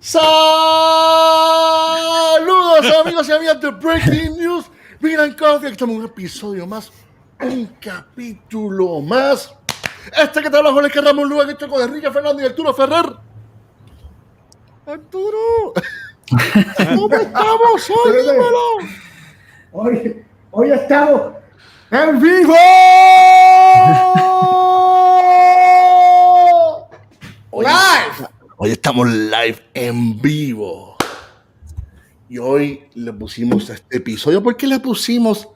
Saludos amigos y amigas de Breaking News. Miran Coffee, aquí estamos en un episodio más, un capítulo más. Que te habla Jorge Ramón Luga, que estoy con Enrique Fernández y Arturo Ferrer. Arturo, ¿cómo estamos hoy? Dímelo. Hoy estamos en vivo. Live. Hoy estamos live en vivo. Y hoy le pusimos a este episodio. ¿Por qué le pusimos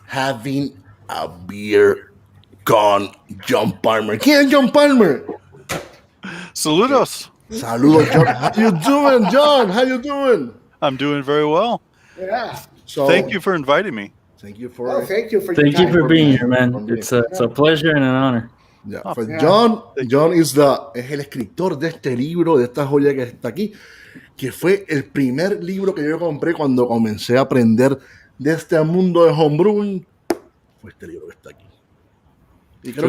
Having a Beer con John Palmer? ¿Quién es John Palmer? Saludos. Saludos, John. How you doing, John? How you doing? I'm doing very well. Yeah. So, thank you for inviting me. Thank you for being here, man. It's a pleasure and an honor. Yeah. John es el escritor de este libro, de esta joya que está aquí, que fue el primer libro que yo compré cuando comencé a aprender de este mundo de homebrewing. Fue este libro que está aquí. Y creo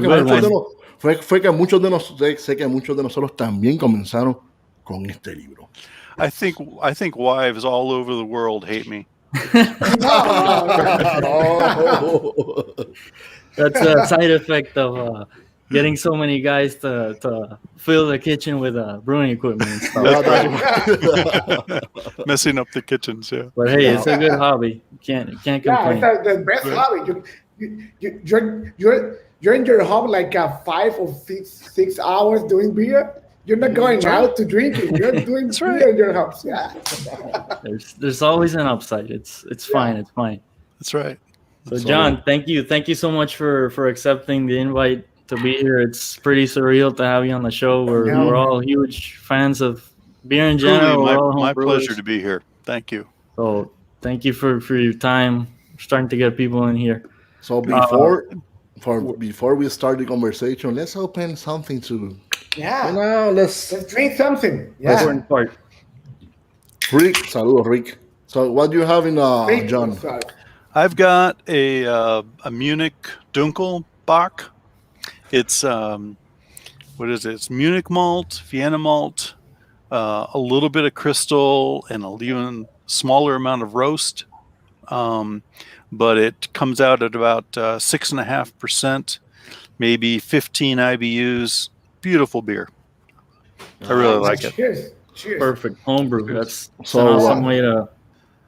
que muchos de nosotros también comenzaron con este libro. I think wives all over the world hate me. That's a side effect of getting so many guys to fill the kitchen with brewing equipment and stuff. Messing up the kitchens, yeah. But hey, it's a good hobby. You can't complain. Yeah, it's the best hobby. You're in your home like 5 or 6 hours doing beer. You're not going out to drink it. You're doing beer in your house. Yeah. There's always an upside. It's fine. It's fine. That's right. So John, thank you so much for accepting the invite to be here. It's pretty surreal to have you on the show. We're all huge fans of beer in general. Truly, my pleasure to be here. Thank you. So thank you for your time. We're starting to get people in here. So before we start the conversation, let's open something to. Yeah. Let's drink something. Yeah. Important part. Rick, saludos, Rick. So what do you have in John? I've got a Munich Dunkel Bock. It's what is it? It's Munich malt, Vienna malt, a little bit of crystal, and an even smaller amount of roast. But it comes out at about 6.5%, maybe 15 IBUs. Beautiful beer. I really like it. Cheers. Perfect homebrew. That's an awesome way to.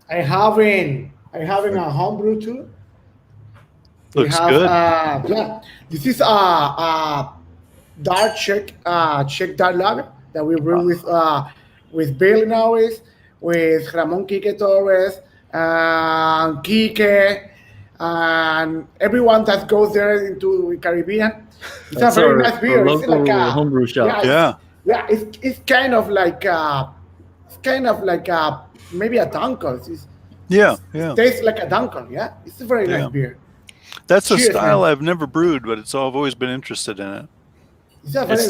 I'm having a homebrew too. Looks good. Yeah, this is a dark Czech dark lager that we brew with Bill Norris, with Ramon Quique Torres, and Quique, and everyone that goes there into the Caribbean. It's a very nice beer. It's like a homebrew shop. Yeah. It's kind of like maybe a Dunkel. It tastes like a Dunkel. Yeah, it's a very nice beer. That's a style I've never brewed, but I've always been interested in it. It's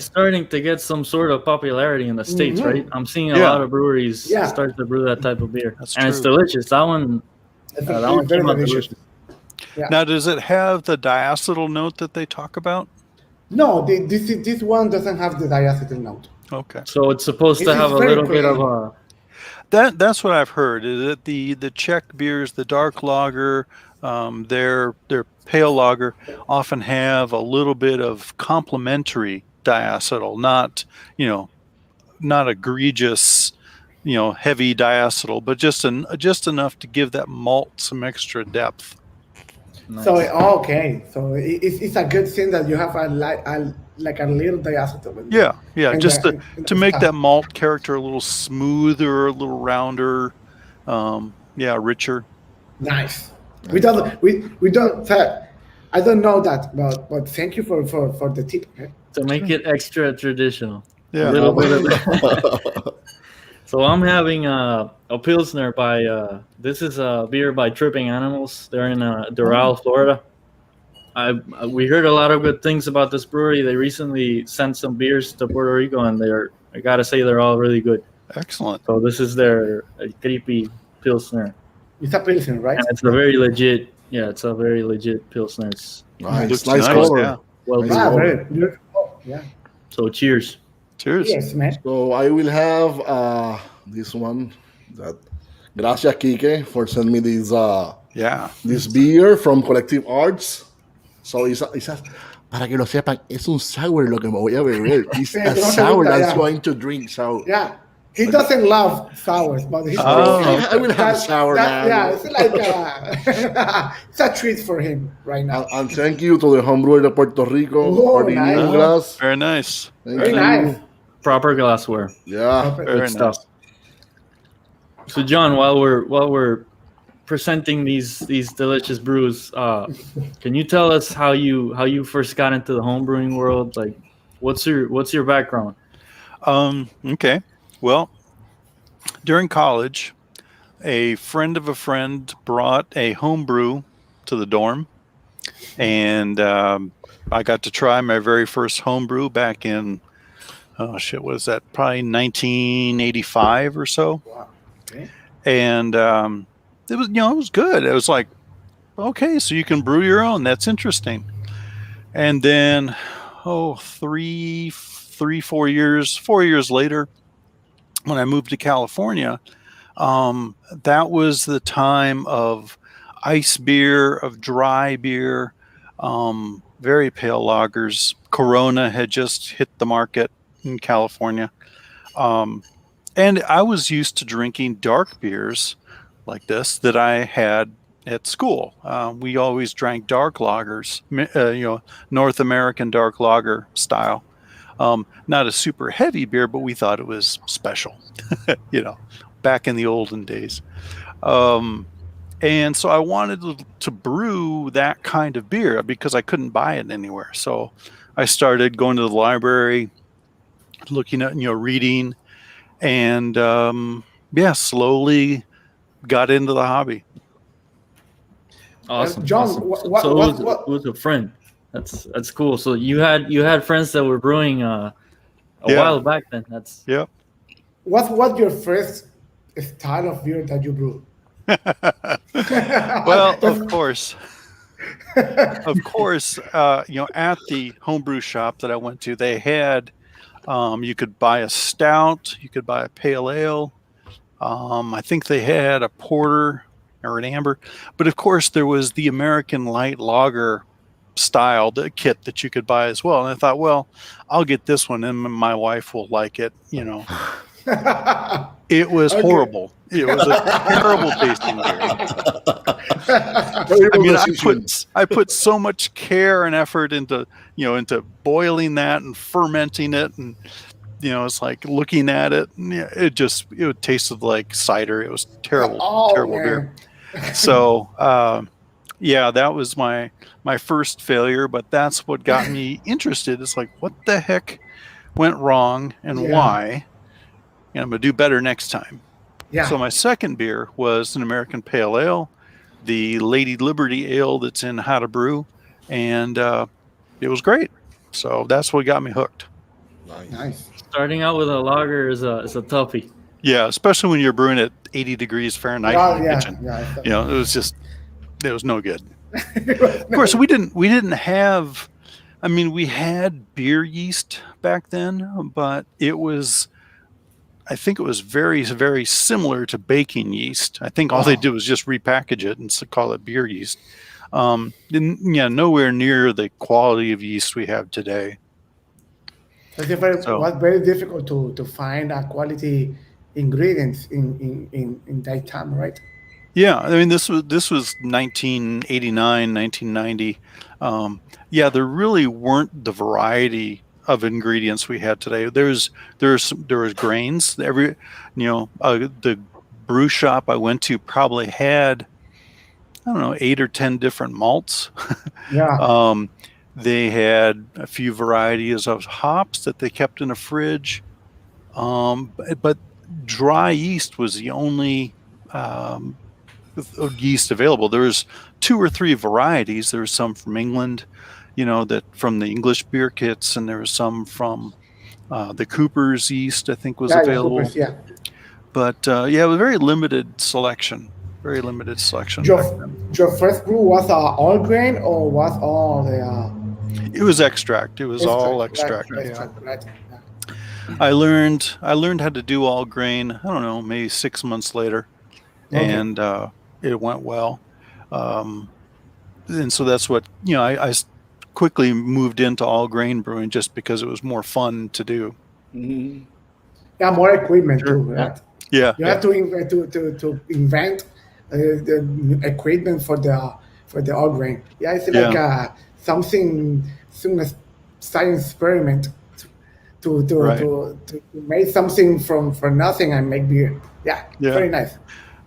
starting to get some sort of popularity in the States, right? I'm seeing a lot of breweries start to brew that type of beer. That's and true. It's delicious. That one came out delicious. Yeah. Now, does it have the diacetyl note that they talk about? No, this one doesn't have the diacetyl note. Okay. So it's supposed to have a little bit of a... That's what I've heard, is that the Czech beers, the dark lager, their pale lager often have a little bit of complementary diacetyl, not egregious, heavy diacetyl, but just enough to give that malt some extra depth. Nice. So so it's a good thing that you have a little diacetyl. Yeah, just to make that malt character a little smoother, a little rounder, richer. Nice. We don't. I don't know that, but thank you for the tip. Okay? To make it extra traditional. Yeah. A little bit of that. So I'm having a Pilsner by, this is a beer by Tripping Animals. They're in Doral, Florida. We heard a lot of good things about this brewery. They recently sent some beers to Puerto Rico, and I gotta say, they're all really good. Excellent. So this is their creepy Pilsner. It's a Pilsner, right? And it's a very legit Pilsner. It's Nice color. Yeah. Well, very beautiful. Yeah. So cheers. Cheers. Yes, man. So I will have this one. That gracias, Kike, for sending me this beer from Collective Arts. So it's a, para que lo sepan, es un sour lo que me voy a beber. It's a sour that's going to drink. So yeah. He doesn't love sours, but he's I will have a sour now. Yeah, it's like it's a treat for him right now. And thank you to the homebrewer de Puerto Rico, Martin glass. Very nice. Very nice. Proper glassware. Yeah, very nice stuff. So John, while we're presenting these delicious brews, can you tell us how you first got into the homebrewing world? Like, what's your background? Okay. Well, during college, a friend of a friend brought a homebrew to the dorm, and I got to try my very first homebrew back in, what was that? Probably 1985 or so. Wow. Okay. And it was, it was good. It was like, okay, so you can brew your own. That's interesting. And then, 4 years later, when I moved to California, that was the time of ice beer, of dry beer, very pale lagers. Corona had just hit the market in California. And I was used to drinking dark beers like this that I had at school. We always drank dark lagers, North American dark lager style. Not a super heavy beer, but we thought it was special, back in the olden days. And so I wanted to brew that kind of beer because I couldn't buy it anywhere. So I started going to the library, looking at, reading, and slowly got into the hobby. Awesome. John, awesome. It was a friend. That's cool. So you had friends that were brewing a while back then. That's What's your first style of beer that you brew? Well, of course, at the homebrew shop that I went to, they had you could buy a stout, you could buy a pale ale. I think they had a porter or an amber, but of course there was the American light lager style kit that you could buy as well. And I thought, well, I'll get this one and my wife will like it. It was horrible. It was a terrible tasting beer. I put so much care and effort into boiling that and fermenting it, and it's like looking at it, and it tasted like cider. It was terrible beer. So that was my first failure, but that's what got me interested. It's like, what the heck went wrong and why? And I'm gonna do better next time. Yeah. So my second beer was an American Pale Ale, the Lady Liberty Ale that's in How to Brew, and it was great. So that's what got me hooked. Nice. Starting out with a lager is a toughie. Yeah, especially when you're brewing at 80 degrees Fahrenheit in the kitchen. It was no good. Of course, we didn't have. I mean, we had beer yeast back then, but I think it was very, very similar to baking yeast. I think all they did was just repackage it and call it beer yeast. Nowhere near the quality of yeast we have today. It was very difficult to find quality ingredients in that time, right? Yeah, I mean, this was 1989, 1990. There really weren't the variety of ingredients we had today. There was grains. The brew shop I went to probably had, 8 or 10 different malts. Yeah. They had a few varieties of hops that they kept in a fridge. But dry yeast was the only yeast available. There was 2 or 3 varieties. There was some from England, that from the English beer kits, and there was some from the Cooper's yeast, I think, was available. Cooper's, yeah. But it was very limited selection. Very limited selection. Your first brew was all grain, or was all the? It was extract. It was all extract. Right. I learned how to do all grain. I don't know, maybe 6 months later, and it went well. And so that's what I quickly moved into all grain brewing just because it was more fun to do. Mm-hmm. Yeah, more equipment too, right? Yeah, You have to invent the equipment for the all grain. Yeah, it's like something science experiment to make something from nothing and make beer. Yeah, very nice.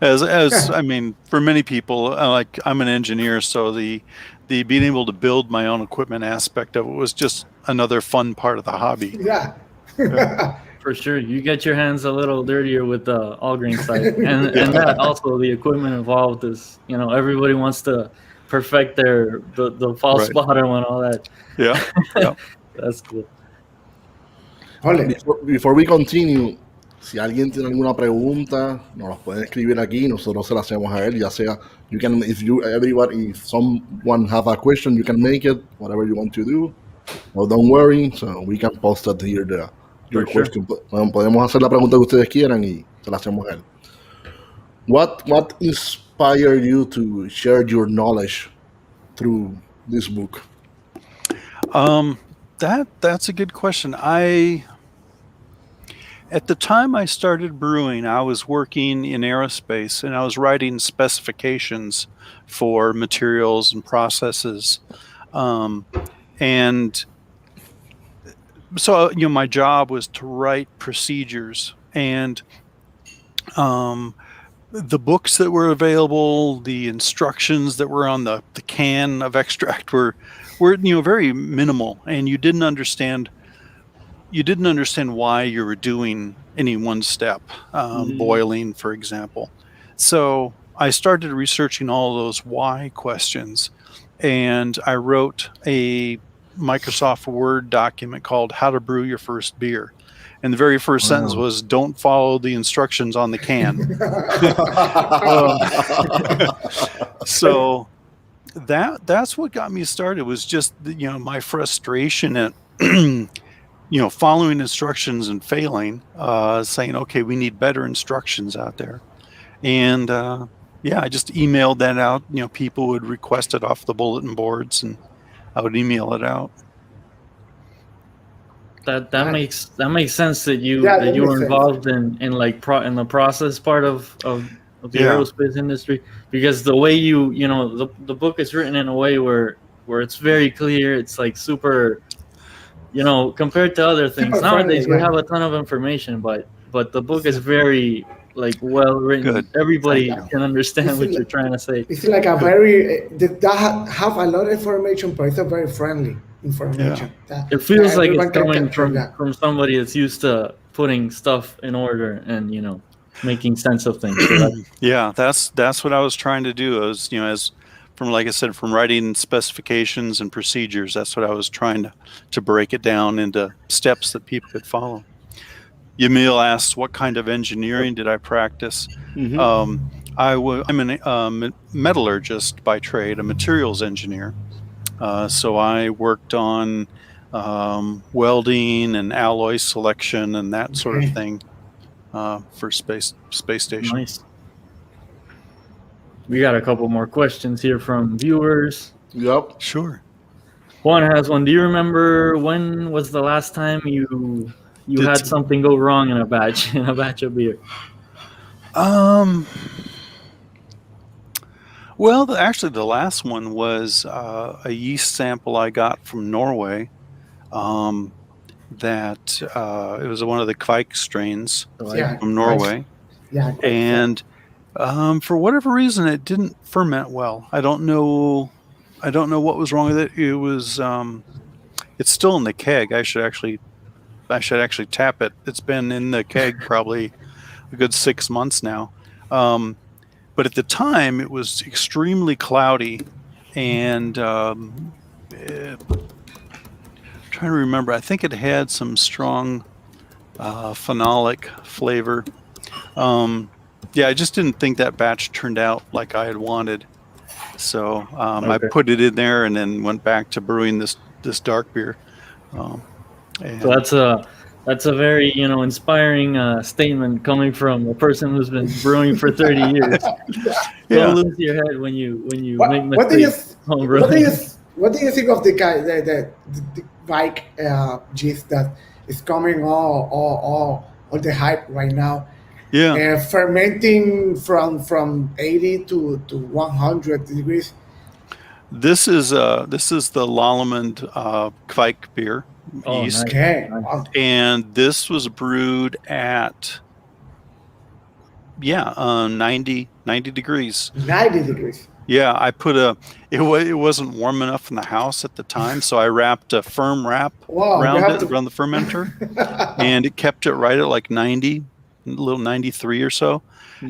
As I mean, for many people, like I'm an engineer, so the being able to build my own equipment aspect of it was just another fun part of the hobby. Yeah. For sure, you get your hands a little dirtier with the all grain side, and that also the equipment involved is everybody wants to perfect the false bottom and all that. Yeah, that's cool. Before we continue, si alguien tiene alguna pregunta, nos las pueden escribir aquí, nosotros se la hacemos a él, ya sea if someone have a question, you can make it, whatever you want to do. No, don't worry, so we can post it here your question. Podemos hacer la pregunta que ustedes quieran y se la hacemos a él. What inspired you to share your knowledge through this book? That's a good question. At the time I started brewing, I was working in aerospace and I was writing specifications for materials and processes. And so, my job was to write procedures, and the books that were available, the instructions that were on the can of extract were very minimal, and you didn't understand why you were doing any one step, boiling, for example. So I started researching all those why questions, and I wrote a Microsoft Word document called How to Brew Your First Beer. And the very first sentence was, don't follow the instructions on the can. So that's what got me started, was just my frustration at following instructions and failing, saying, okay, we need better instructions out there. And I just emailed that out. People would request it off the bulletin boards, and I would email it out. That makes sense that you were involved in the process part of the aerospace industry, because the way the book is written in a way where it's very clear. It's like super, compared to other things. Nowadays we have a ton of information, but the book is very well written. Good. Everybody can understand what you're trying to say. It's like a very that have a lot of information, but it's a very friendly information. Yeah. It feels like it's coming from somebody that's used to putting stuff in order and making sense of things. Yeah, that's what I was trying to do. I was from writing specifications and procedures, that's what I was trying to break it down into steps that people could follow. Yamil asks, what kind of engineering did I practice? I'm a metallurgist by trade, a materials engineer. So I worked on welding and alloy selection and that sort of thing for space station. Nice. We got a couple more questions here from viewers. Yep. Sure. Juan has one. Do you remember when was the last time you had something go wrong in a batch of beer? Well, actually, the last one was a yeast sample I got from Norway. That it was one of the Kveik strains from Norway. Yeah. And for whatever reason, it didn't ferment well. I don't know what was wrong with it. It was it's still in the keg. I should actually tap it. It's been in the keg probably a good 6 months now. But at the time, it was extremely cloudy, and trying to remember, I think it had some strong phenolic flavor. I just didn't think that batch turned out like I had wanted. So I put it in there and then went back to brewing this dark beer. So That's a very, inspiring statement coming from a person who's been brewing for 30 years. Yeah. Don't lose your head when you make What do you mistakes home brewing. what do you think of the bike gist that is coming all the hype right now? Yeah. Fermenting from 80 to 100 degrees. This is the LLAMADO Kvike beer yeast, Nice. Okay. Nice. Wow. and this was brewed at 90 degrees. 90 degrees. Yeah, I put it wasn't warm enough in the house at the time, so I wrapped a firm wrap Wow, around the fermenter, and it kept it right at like 90, a little 93 or so.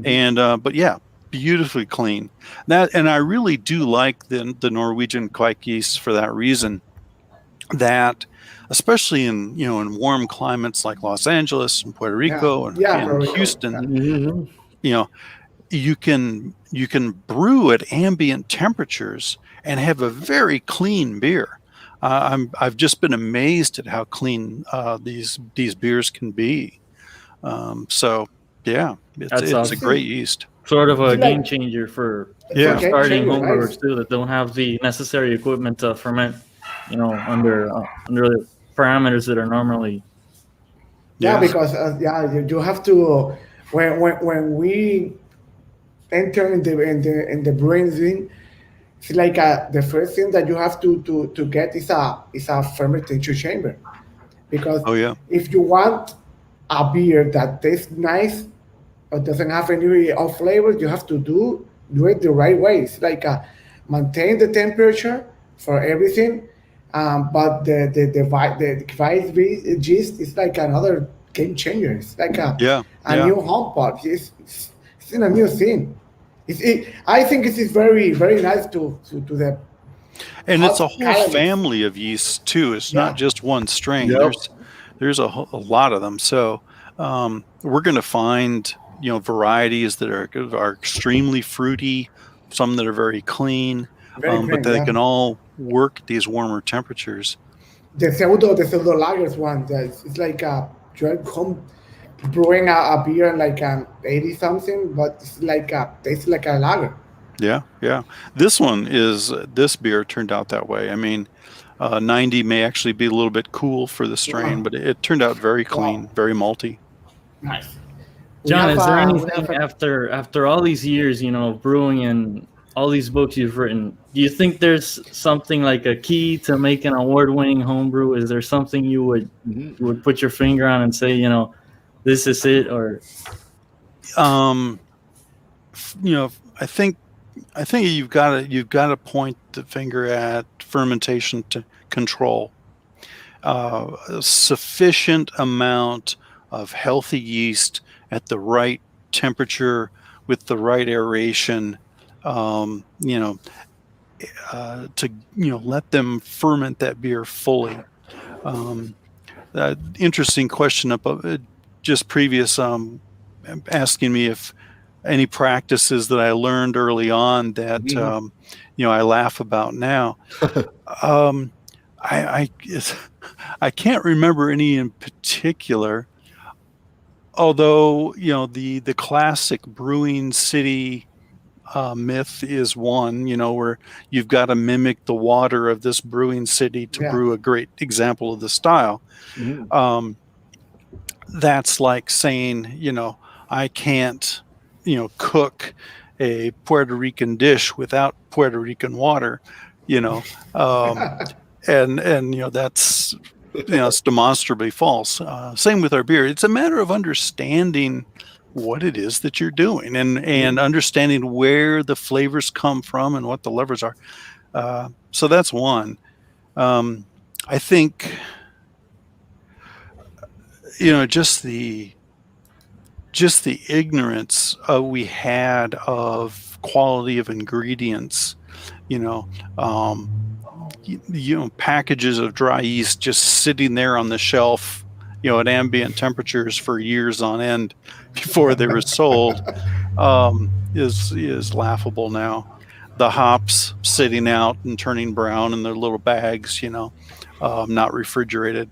And but yeah, beautifully clean. And I really do like the Norwegian Kvike yeast for that reason. That especially in in warm climates like Los Angeles and Puerto Rico and Houston, you can brew at ambient temperatures and have a very clean beer. I've just been amazed at how clean these beers can be. So yeah, it's a great yeast. Sort of a game changer for starting homebrewers too, that don't have the necessary equipment to ferment, under the parameters that are normally. Yeah, because you have to when we enter in the brewing scene, it's like the first thing that you have to get is a fermentation chamber, because if you want a beer that tastes nice or doesn't have any off flavors, you have to do it the right way. It's like maintain the temperature for everything, but the vice gist is like another game changer. It's like a new home pot. It's in a new scene. I think it is very, very nice to the. And it's a whole family of yeasts too. It's not just one strain. Yep. There's a lot of them. So we're going to find varieties that are extremely fruity, some that are very clean, but they can all work at these warmer temperatures. The pseudo lagers one, it's like you're home brewing a beer like 80 something, but it's like tastes like a lager. Yeah. This beer turned out that way. I mean, 90 may actually be a little bit cool for the strain, but it turned out very clean, very malty. Nice. John, is there anything after all these years, brewing and all these books you've written, do you think there's something like a key to make an award-winning homebrew? Is there something you would put your finger on and say, this is it? Or I think you've got to point the finger at fermentation to control. A sufficient amount of healthy yeast at the right temperature with the right aeration, to let them ferment that beer fully. Interesting question up just previous, asking me if any practices that I learned early on that I laugh about now. I can't remember any in particular. Although the classic brewing city myth is one, where you've got to mimic the water of this brewing city to brew a great example of the style. That's like saying, I can't, cook a Puerto Rican dish without Puerto Rican water, and that's it's demonstrably false. Same with our beer. It's a matter of understanding what it is that you're doing and understanding where the flavors come from and what the levers are. So that's one. I think, just the ignorance we had of quality of ingredients, packages of dry yeast just sitting there on the shelf, at ambient temperatures for years on end before they were sold, is laughable now. The hops sitting out and turning brown in their little bags, not refrigerated.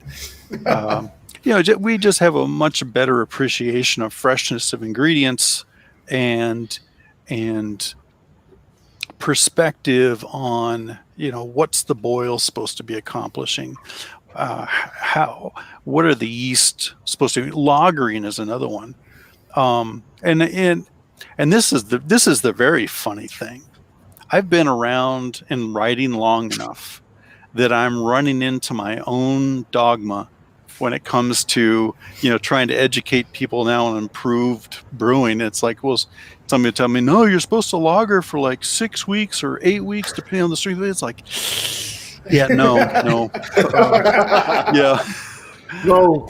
we just have a much better appreciation of freshness of ingredients and perspective on what's the boil supposed to be accomplishing, what are the yeast supposed to be. Lagering is another one, and this is the very funny thing. I've been around and writing long enough that I'm running into my own dogma when it comes to trying to educate people now on improved brewing. It's like, well, somebody tell me, no, you're supposed to lager for like 6 weeks or 8 weeks depending on the strength. It's like, yeah, no, yeah, No.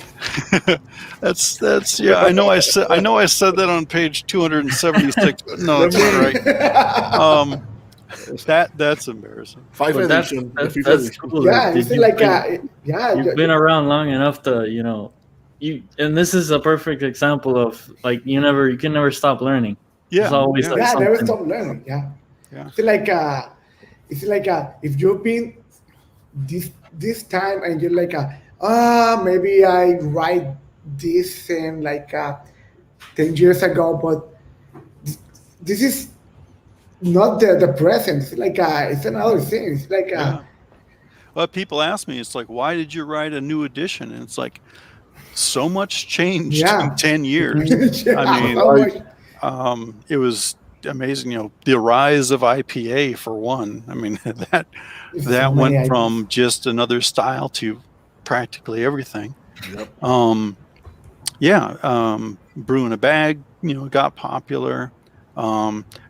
that's yeah. I know I said that on page 276, but no, that's not right. That's embarrassing. Five But edition. that's edition. cool. Yeah, Did it's you like been- yeah. You've been around long enough to and this is a perfect example of like you can never stop learning. Yeah, There's always yeah. like Yeah, never something. stop learning. Yeah. Yeah. It's like if you've been this time and you're like maybe I write this in like 10 years ago, but this is not the present. It's like it's another thing. It's like Yeah. Well, people ask me, it's like, why did you write a new edition? And it's like, so much changed Yeah. in 10 years. Yeah, I mean, so much. it was amazing. The rise of IPA for one. I mean, that There's so many went ideas. from just another style to practically everything. Yep. Brew in a bag, got popular.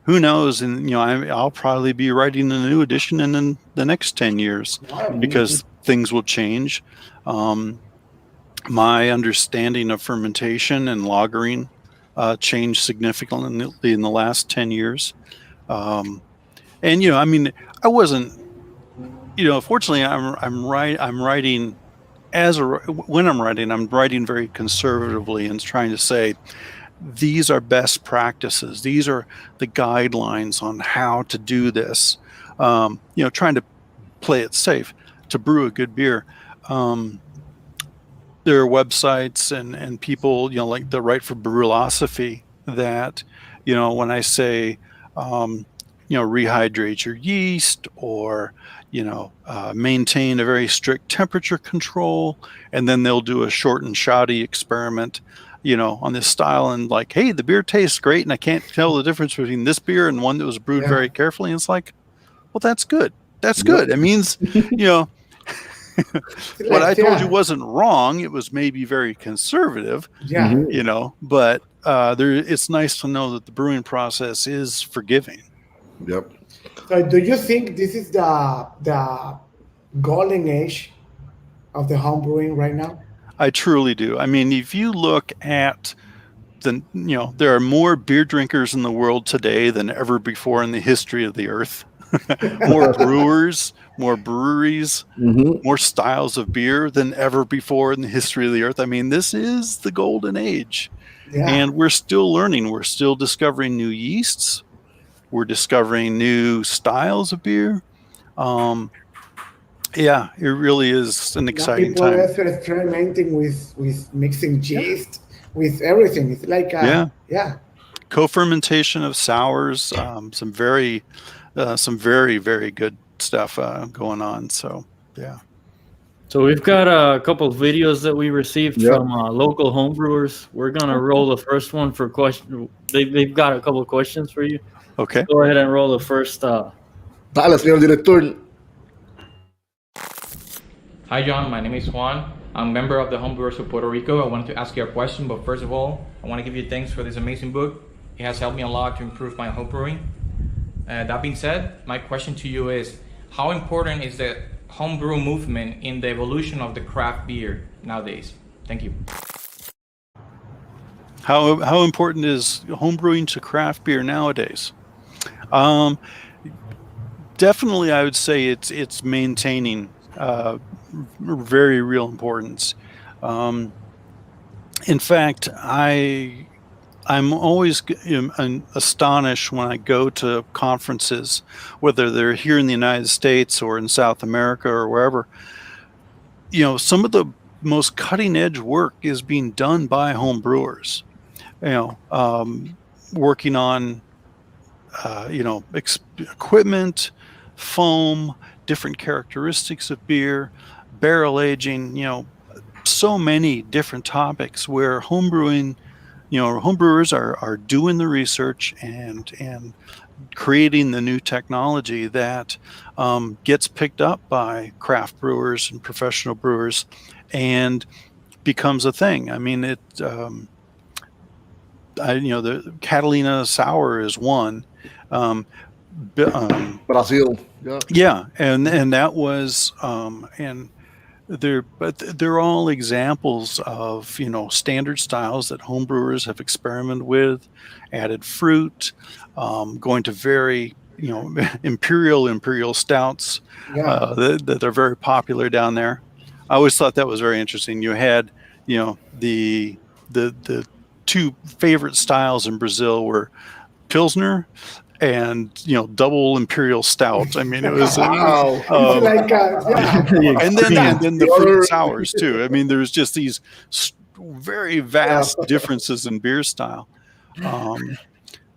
Who knows? And I'll probably be writing a new edition in the next 10 years because things will change. My understanding of fermentation and lagering changed significantly in the last 10 years. I mean, I wasn't, fortunately I'm writing when I'm writing very conservatively and trying to say, these are best practices. These are the guidelines on how to do this. Trying to play it safe to brew a good beer. There are websites and people, like the Right for Brewilosophy that, when I say, rehydrate your yeast or, maintain a very strict temperature control, and then they'll do a short and shoddy experiment, on this style and like, hey, the beer tastes great and I can't tell the difference between this beer and one that was brewed very carefully. And it's like, well, that's good. That's good. It means, what I told you wasn't wrong. It was maybe very conservative, but it's nice to know that the brewing process is forgiving. Yep. So do you think this is the golden age of the home brewing right now? I truly do. I mean, if you look at there are more beer drinkers in the world today than ever before in the history of the earth. More brewers, more breweries, more styles of beer than ever before in the history of the earth. I mean, this is the golden age. Yeah. And we're still learning. We're still discovering new yeasts. We're discovering new styles of beer. Yeah, it really is an exciting people time. are experimenting with mixing yeast, with everything. It's like co-fermentation of sours, some very very good stuff going on. So yeah. So we've got a couple of videos that we received from local homebrewers. We're gonna roll the first one for question. They've got a couple of questions for you. Okay. Go ahead and roll the first. Dale, señor director. Hi, John. My name is Juan. I'm a member of the Homebrewers of Puerto Rico. I wanted to ask you a question, but first of all, I want to give you thanks for this amazing book. It has helped me a lot to improve my homebrewing. That being said, my question to you is, how important is the homebrew movement in the evolution of the craft beer nowadays? Thank you. How important is homebrewing to craft beer nowadays? Definitely, I would say it's maintaining very real importance. In fact, I'm always astonished when I go to conferences, whether they're here in the United States or in South America or wherever. Some of the most cutting edge work is being done by home brewers, working on, equipment, foam, different characteristics of beer, barrel aging, so many different topics where homebrewing, homebrewers are doing the research and creating the new technology that gets picked up by craft brewers and professional brewers and becomes a thing. I mean, the Catalina Sour is one. Brazil. Yeah, and that was they're all examples of standard styles that homebrewers have experimented with, added fruit, going to very imperial stouts that are very popular down there. I always thought that was very interesting. You had the two favorite styles in Brazil were Pilsner and double imperial stout. I mean, it was wow. And then the fruit sours too. I mean, there's just these very vast differences in beer style.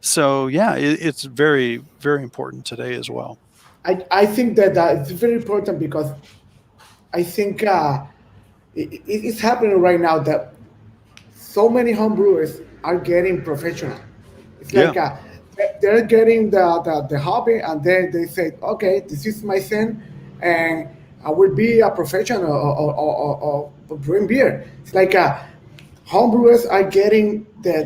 So yeah, it's very, very important today as well. I think that it's very important because I think it's happening right now that so many home brewers are getting professional. It's like they're getting the hobby, and then they say, okay, this is my thing, and I will be a professional or brewing beer. It's like home brewers are getting the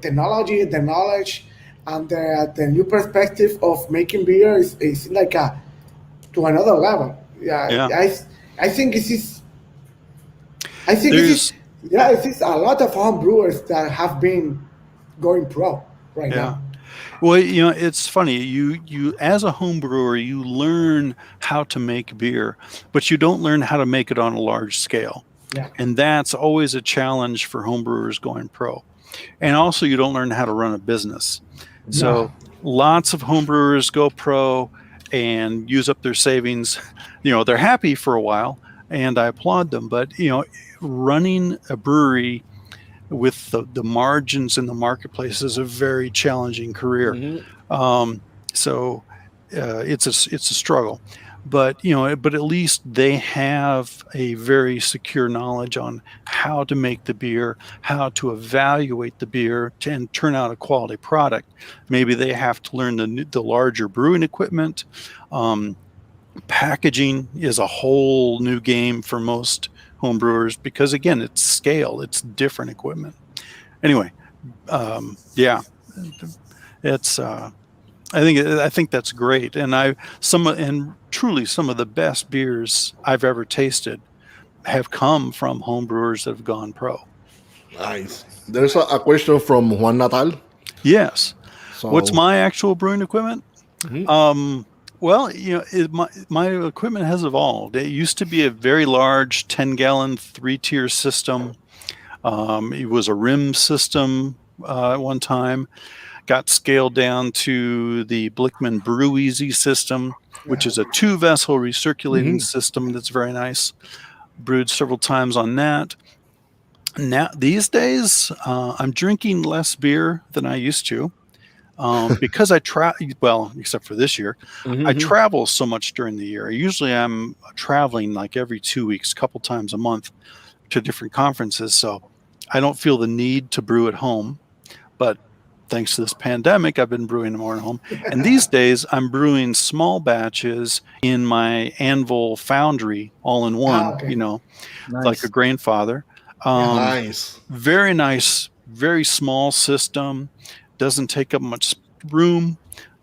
technology, the knowledge, and the new perspective of making beer is like to another level. I think this is. I think this is a lot of home brewers that have been going pro right now. Well, it's funny. You as a home brewer, you learn how to make beer, but you don't learn how to make it on a large scale. Yeah. And that's always a challenge for home brewers going pro. And also, you don't learn how to run a business. So lots of home brewers go pro and use up their savings. They're happy for a while, and I applaud them. But running a brewery with the margins in the marketplace is a very challenging career. So it's a struggle, but at least they have a very secure knowledge on how to make the beer, how to evaluate the beer and turn out a quality product. Maybe they have to learn the larger brewing equipment. Packaging is a whole new game for most home brewers because, again, it's scale, it's different equipment. Anyway, it's I think that's great, and truly some of the best beers I've ever tasted have come from home brewers that have gone pro. Nice. There's a question from Juan Natal. Yes. So, what's my actual brewing equipment? Well, my equipment has evolved. It used to be a very large 10-gallon 3-tier system. It was a rim system at one time. Got scaled down to the Blickman Brew Easy system, which is a 2-vessel recirculating system that's very nice. Brewed several times on that. Now, these days, I'm drinking less beer than I used to. Because except for this year, I travel so much during the year. Usually I'm traveling like every 2 weeks, a couple times a month to different conferences. So I don't feel the need to brew at home, but thanks to this pandemic, I've been brewing more at home. And these days I'm brewing small batches in my Anvil foundry all in one, nice. Like a grandfather. Nice. Very nice, very small system. Doesn't take up much room.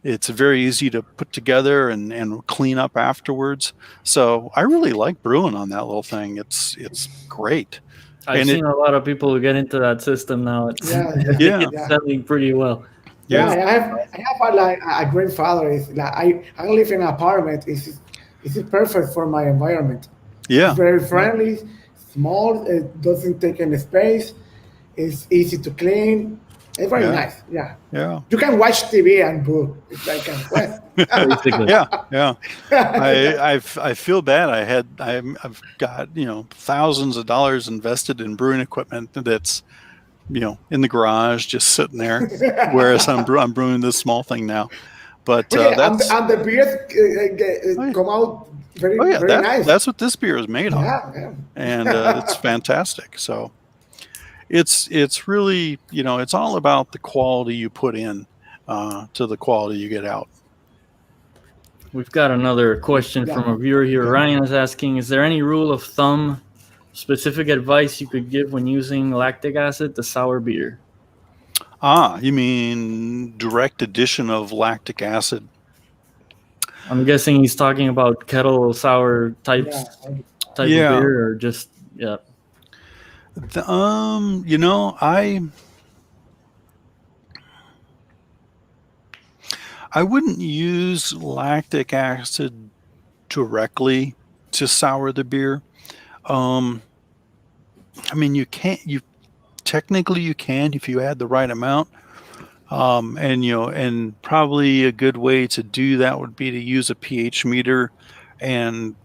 It's very easy to put together and clean up afterwards. So I really like brewing on that little thing. It's great. I've seen a lot of people who get into that system now. It's selling pretty well. I have a grandfather. I live in an apartment. It's perfect for my environment. Yeah. It's very friendly, small. It doesn't take any space. It's easy to clean. It's very Yeah. nice. Yeah. Yeah. You can watch TV and brew. It's like well. Basically. Yeah. I feel bad. I've got thousands of dollars invested in brewing equipment that's in the garage just sitting there, whereas I'm brewing this small thing now. But Okay, that's and the beers come out very very nice. That's what this beer is made on, Yeah. and it's fantastic. So it's really it's all about the quality you put in to the quality you get out. We've got another question from a viewer here. Ryan is asking, is there any rule of thumb, specific advice you could give when using lactic acid to sour beer? You mean direct addition of lactic acid? I'm guessing he's talking about kettle sour type of beer, or just I wouldn't use lactic acid directly to sour the beer. I mean, you technically you can if you add the right amount. And probably a good way to do that would be to use a pH meter and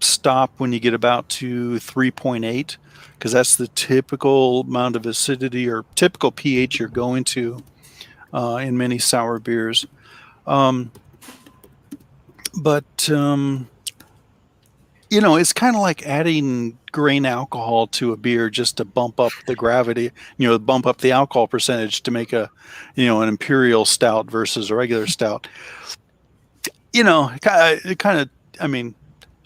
stop when you get about to 3.8, because that's the typical amount of acidity or typical pH you're going to in many sour beers. It's kind of like adding grain alcohol to a beer just to bump up the gravity, bump up the alcohol percentage to make an imperial stout versus a regular stout. I mean,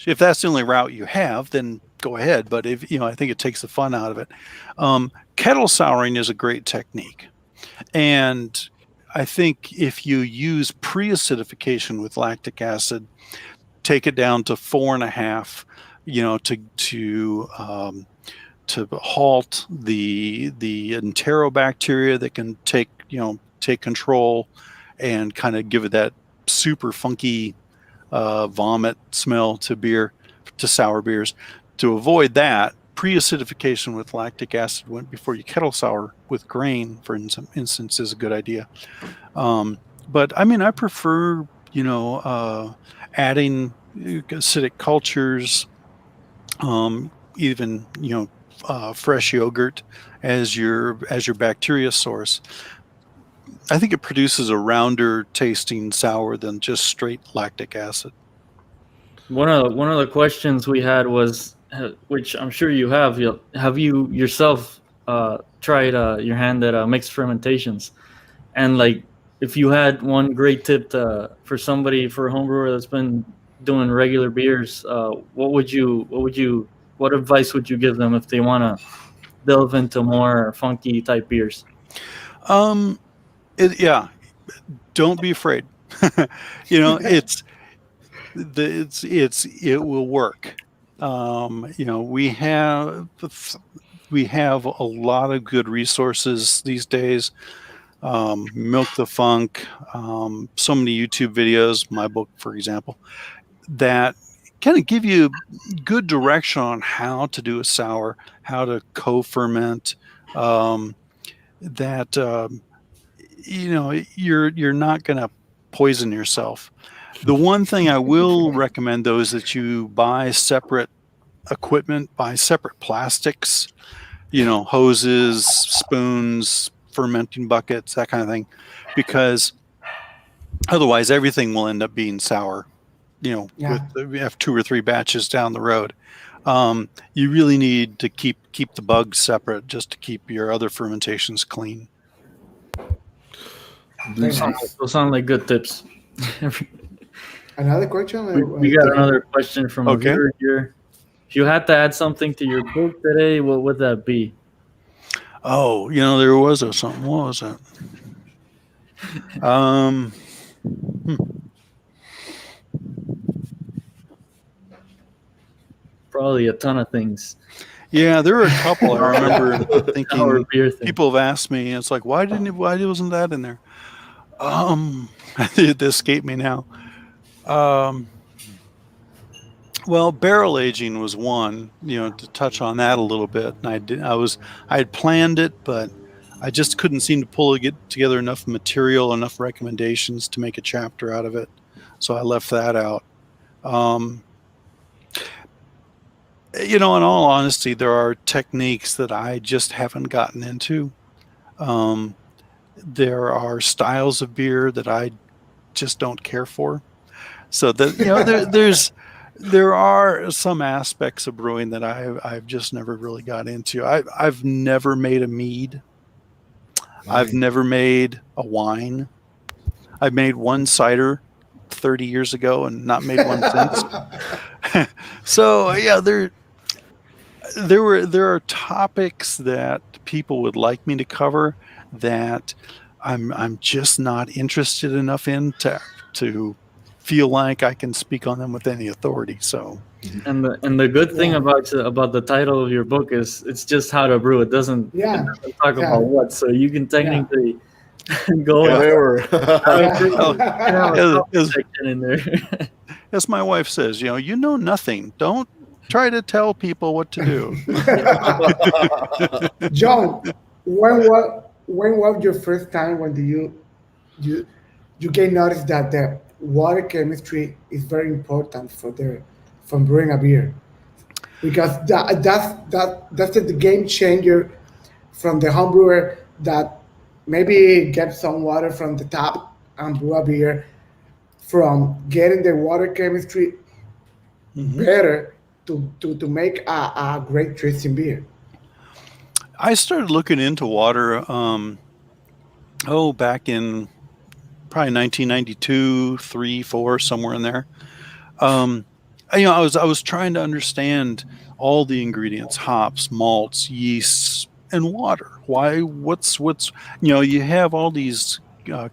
if that's the only route you have, then go ahead. But if I think it takes the fun out of it. Kettle souring is a great technique, and I think if you use pre-acidification with lactic acid, take it down to 4.5, to halt the enterobacteria that can take control and kind of give it that super funky vomit smell to sour beers. To avoid that, pre-acidification with lactic acid before you kettle sour with grain, for instance, is a good idea. But I mean, I prefer adding acidic cultures, even fresh yogurt as your bacteria source. I think it produces a rounder tasting sour than just straight lactic acid. One of the questions we had was, which I'm sure you have you yourself tried your hand at mixed fermentations? And like, if you had one great tip for somebody, for a homebrewer that's been doing regular beers, what advice would you give them if they want to delve into more funky type beers? Don't be afraid. It will work. We have a lot of good resources these days. Milk the Funk, so many YouTube videos, my book, for example, that kind of give you good direction on how to do a sour, how to co-ferment, you're not going to poison yourself. The one thing I will recommend, though, is that you buy separate equipment, buy separate plastics, hoses, spoons, fermenting buckets, that kind of thing, because otherwise everything will end up being sour, we have 2 or 3 batches down the road. You really need to keep the bugs separate just to keep your other fermentations clean. Those sound like good tips. Another question? We got another question from a viewer here. If you had to add something to your book today, what would that be? Oh, there was something. What was that? Probably a ton of things. Yeah, there were a couple. I remember thinking, beer thing. People have asked me, it's like, why wasn't that in there? It escaped me now. Well, barrel aging was one, to touch on that a little bit. And I had planned it, but I just couldn't seem to get together enough material, enough recommendations to make a chapter out of it. So I left that out. You know, in all honesty, there are techniques that I just haven't gotten into. There are styles of beer that I just don't care for. So that, you know, there are some aspects of brewing that I've just never really got into. I've never made a mead. I've never made a wine. I made one cider 30 years ago and not made one since. So yeah, there are topics that people would like me to cover that I'm just not interested enough in to feel like I can speak on them with any authority. So, and the good thing about the title of your book is it's just how to brew. It doesn't talk about what, so you can technically go in there. As my wife says, you know nothing. Don't try to tell people what to do. John, when was your first time when you get noticed that the water chemistry is very important from brewing a beer? Because that's the game changer from the home brewer that maybe get some water from the tap and brew a beer, from getting the water chemistry better to make a great tasting beer. I started looking into water back in probably 1992, 3, 4, somewhere in there. I was trying to understand all the ingredients: hops, malts, yeasts, and water. What's you have all these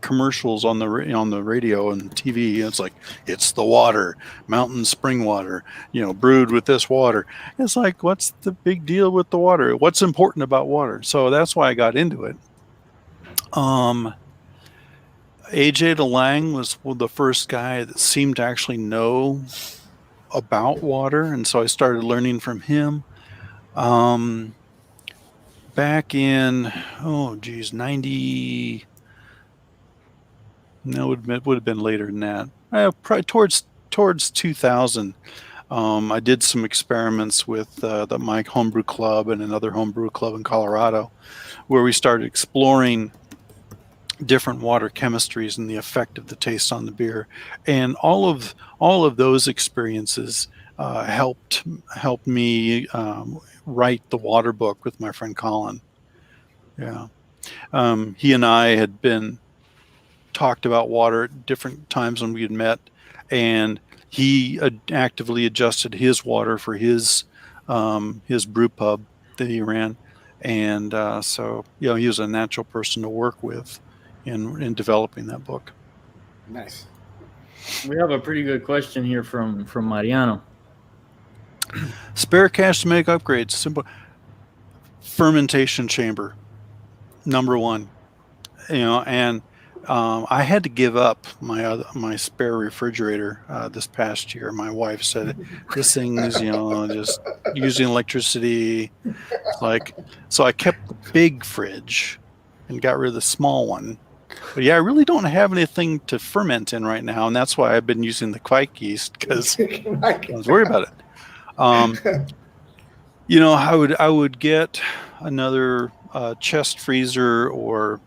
commercials on the radio and TV. It's like, it's the water, mountain spring water, brewed with this water. It's like, what's the big deal with the water? What's important about water? So that's why I got into it. AJ DeLange was the first guy that seemed to actually know about water, and so I started learning from him. Back in 90. No, it would have been later than that. Probably towards 2000. I did some experiments with the Mike Homebrew Club and another homebrew club in Colorado, where we started exploring different water chemistries and the effect of the taste on the beer. And all of those experiences helped me write the water book with my friend Colin. Yeah, he and I had been talked about water at different times when we had met, and he actively adjusted his water for his brew pub that he ran, and so he was a natural person to work with in developing that book. Nice. We have a pretty good question here from Mariano. Spare cash to make upgrades. Simple. Fermentation chamber, number one. And I had to give up my spare refrigerator this past year. My wife said this thing is just using electricity. So I kept the big fridge and got rid of the small one. But yeah, I really don't have anything to ferment in right now, and that's why I've been using the Kvike yeast, because I was worried about it. I would get another chest freezer or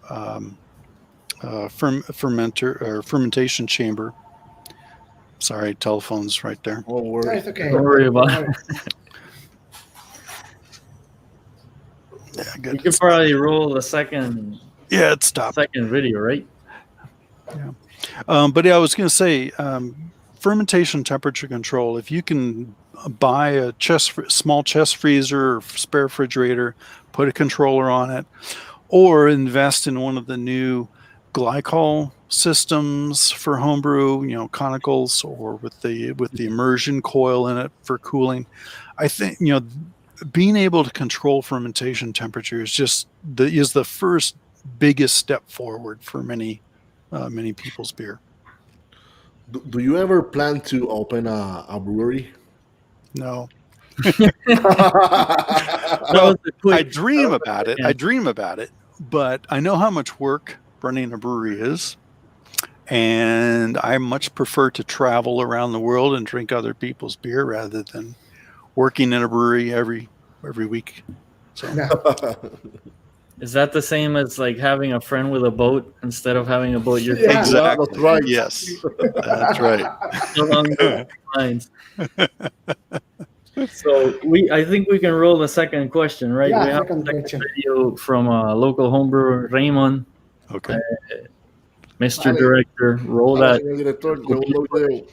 fermenter or fermentation chamber. Sorry, telephone's right there. Oh, worry. It's okay. Don't worry about it. Yeah, good. You could probably roll the second. Yeah, it stopped. Second video, right? Yeah. But yeah, I was going to say, fermentation temperature control. If you can buy a small chest freezer or spare refrigerator, put a controller on it, or invest in one of the new glycol systems for homebrew, conicals, or with the immersion coil in it for cooling. I think being able to control fermentation temperature is the first biggest step forward for many people's beer. Do you ever plan to open a brewery? No. I dream about it. I dream about it, but I know how much work running a brewery is, and I much prefer to travel around the world and drink other people's beer rather than working in a brewery every week. So Is that the same as like having a friend with a boat instead of having a boat yourself? Yeah. exactly. That's right. Yes, that's right. Along those lines. So I think we can roll the second question, right? Yeah, we have second a second question. video from local homebrewer Raymond, Okay. Mr. Vale. Director. Roll Vale, that. señor director, segundo video.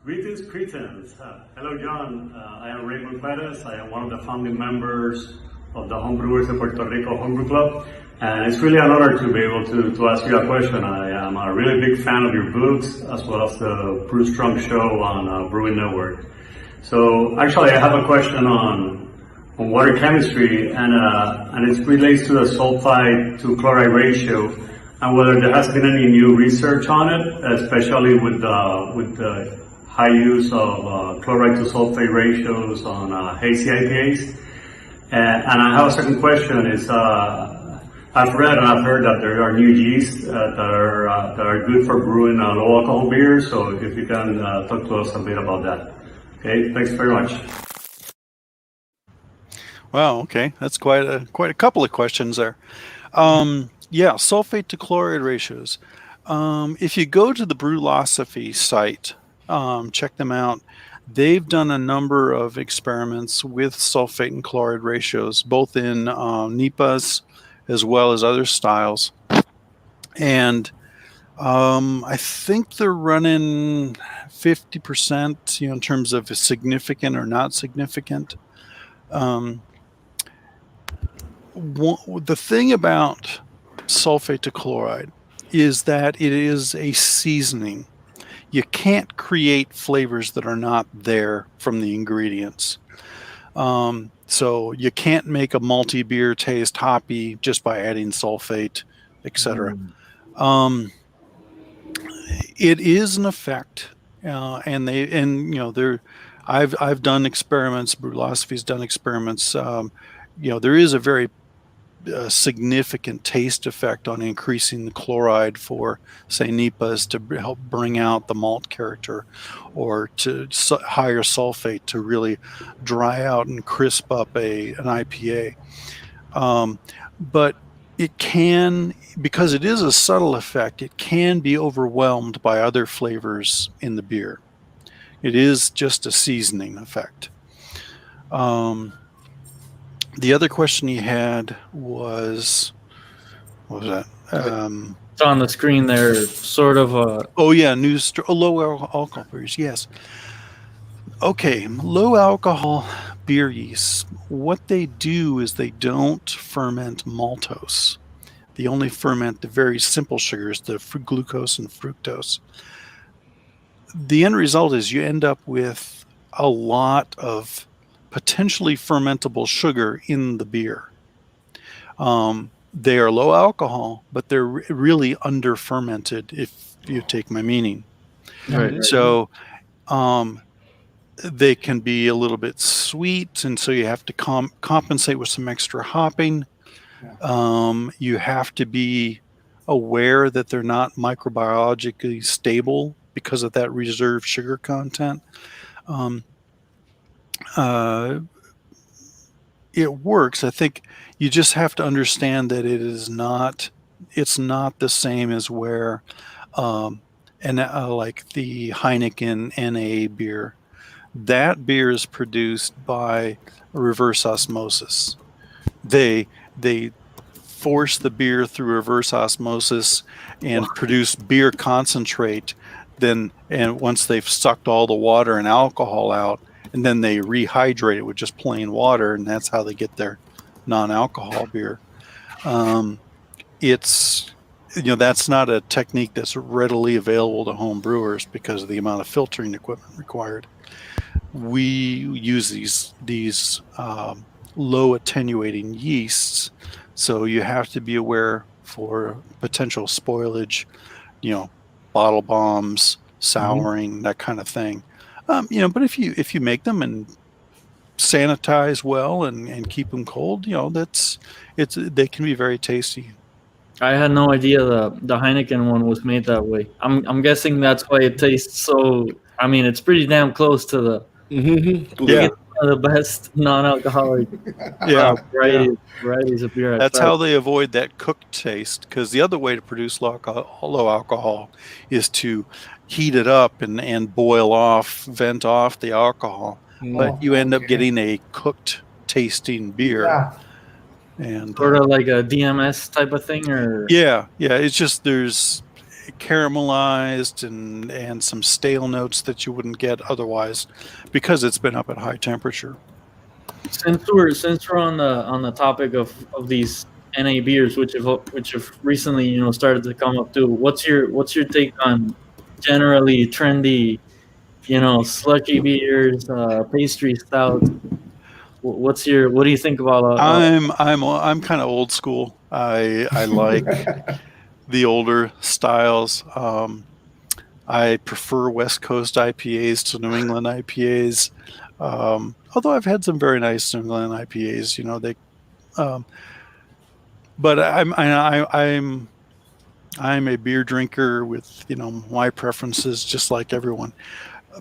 Greetings, Cretans. Hello, John. I am Raymond Perez. I am one of the founding members of the Homebrewers of Puerto Rico Homebrew Club. And it's really an honor to be able to ask you a question. I am a really big fan of your books, as well as the Brew Strong show on Brewing Network. So actually, I have a question on water chemistry, and it relates to the sulfide to chloride ratio, and whether there has been any new research on it, especially with the high use of chloride to sulfate ratios on hazy IPAs. And I have a second question is, I've read and I've heard that there are new yeasts that are good for brewing low alcohol beers. So if you can talk to us a bit about that. Okay, thanks very much. Wow. Okay, that's quite a couple of questions there. Yeah, sulfate to chloride ratios. If you go to the Brewlosophy site, check them out. They've done a number of experiments with sulfate and chloride ratios, both in NEPAs as well as other styles. And I think they're running 50%, in terms of significant or not significant. The thing about sulfate to chloride is that it is a seasoning. You can't create flavors that are not there from the ingredients. So you can't make a malty beer taste hoppy just by adding sulfate, etc. It is an effect, and I've done experiments. Brewlosophy's done experiments. There is a very significant taste effect on increasing the chloride for, say, NEPAs to help bring out the malt character, or to higher sulfate to really dry out and crisp up an IPA. But it can, because it is a subtle effect, it can be overwhelmed by other flavors in the beer. It is just a seasoning effect. The other question you had was, what was that? It's on the screen there, sort of. Oh yeah, low alcohol beers. Yes. Okay, low alcohol beer yeasts. What they do is they don't ferment maltose. They only ferment the very simple sugars, the glucose and fructose. The end result is you end up with a lot of potentially fermentable sugar in the beer. They are low alcohol, but they're really under fermented, if you take my meaning. Right. So they can be a little bit sweet, and so you have to compensate with some extra hopping. You have to be aware that they're not microbiologically stable because of that reserved sugar content. It works. I think you just have to understand that it's not the same as where like the Heineken NA beer. That beer is produced by reverse osmosis. They force the beer through reverse osmosis and produce beer concentrate. And once they've sucked all the water and alcohol out, and then they rehydrate it with just plain water, and that's how they get their non-alcohol beer. It's that's not a technique that's readily available to home brewers because of the amount of filtering equipment required. We use these low attenuating yeasts, so you have to be aware for potential spoilage, bottle bombs, souring, that kind of thing. But if you make them and sanitize well and keep them cold, they can be very tasty. I had no idea the Heineken one was made that way. I'm guessing that's why it tastes so. I mean, it's pretty damn close to the Yeah. the best non-alcoholic varieties of beer. That's how they avoid that cooked taste, because the other way to produce low alcohol is to heat it up and boil off, vent off the alcohol. But you end up getting a cooked tasting beer. Yeah. And sort of like a DMS type of thing, or it's just there's caramelized and some stale notes that you wouldn't get otherwise because it's been up at high temperature. Since we're on the topic of these NA beers, which have recently started to come up too, what's your take on generally trendy slushy beers, pastry stouts? What do you think about? I'm kind of old school. I like the older styles. I prefer West Coast IPAs to New England IPAs. Although I've had some very nice New England IPAs, but I'm a beer drinker with my preferences, just like everyone.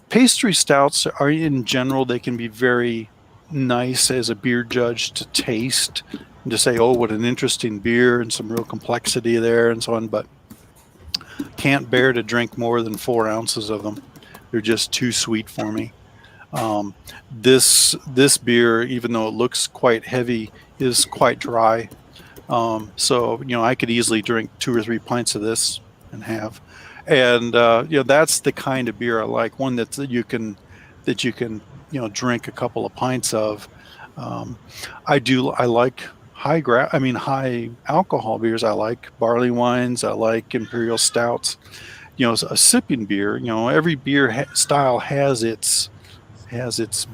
Pastry stouts are, in general, they can be very nice as a beer judge to taste and to say, oh, what an interesting beer, and some real complexity there and so on, but can't bear to drink more than 4 ounces of them. They're just too sweet for me. This beer, even though it looks quite heavy, is quite dry. So I could easily drink 2 or 3 pints of this and have. And that's the kind of beer I like. One that you can drink a couple of pints of. I like high alcohol beers. I like barley wines. I like imperial stouts. A sipping beer. Every beer style has its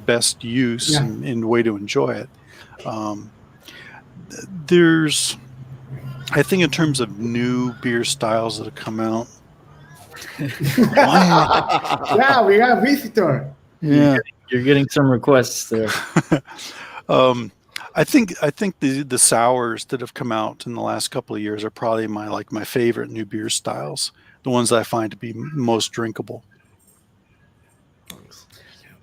best use and way to enjoy it. I think in terms of new beer styles that have come out. Yeah, we got a visitor. Yeah, you're getting some requests there. I think the sours that have come out in the last couple of years are probably my favorite new beer styles. The ones I find to be most drinkable.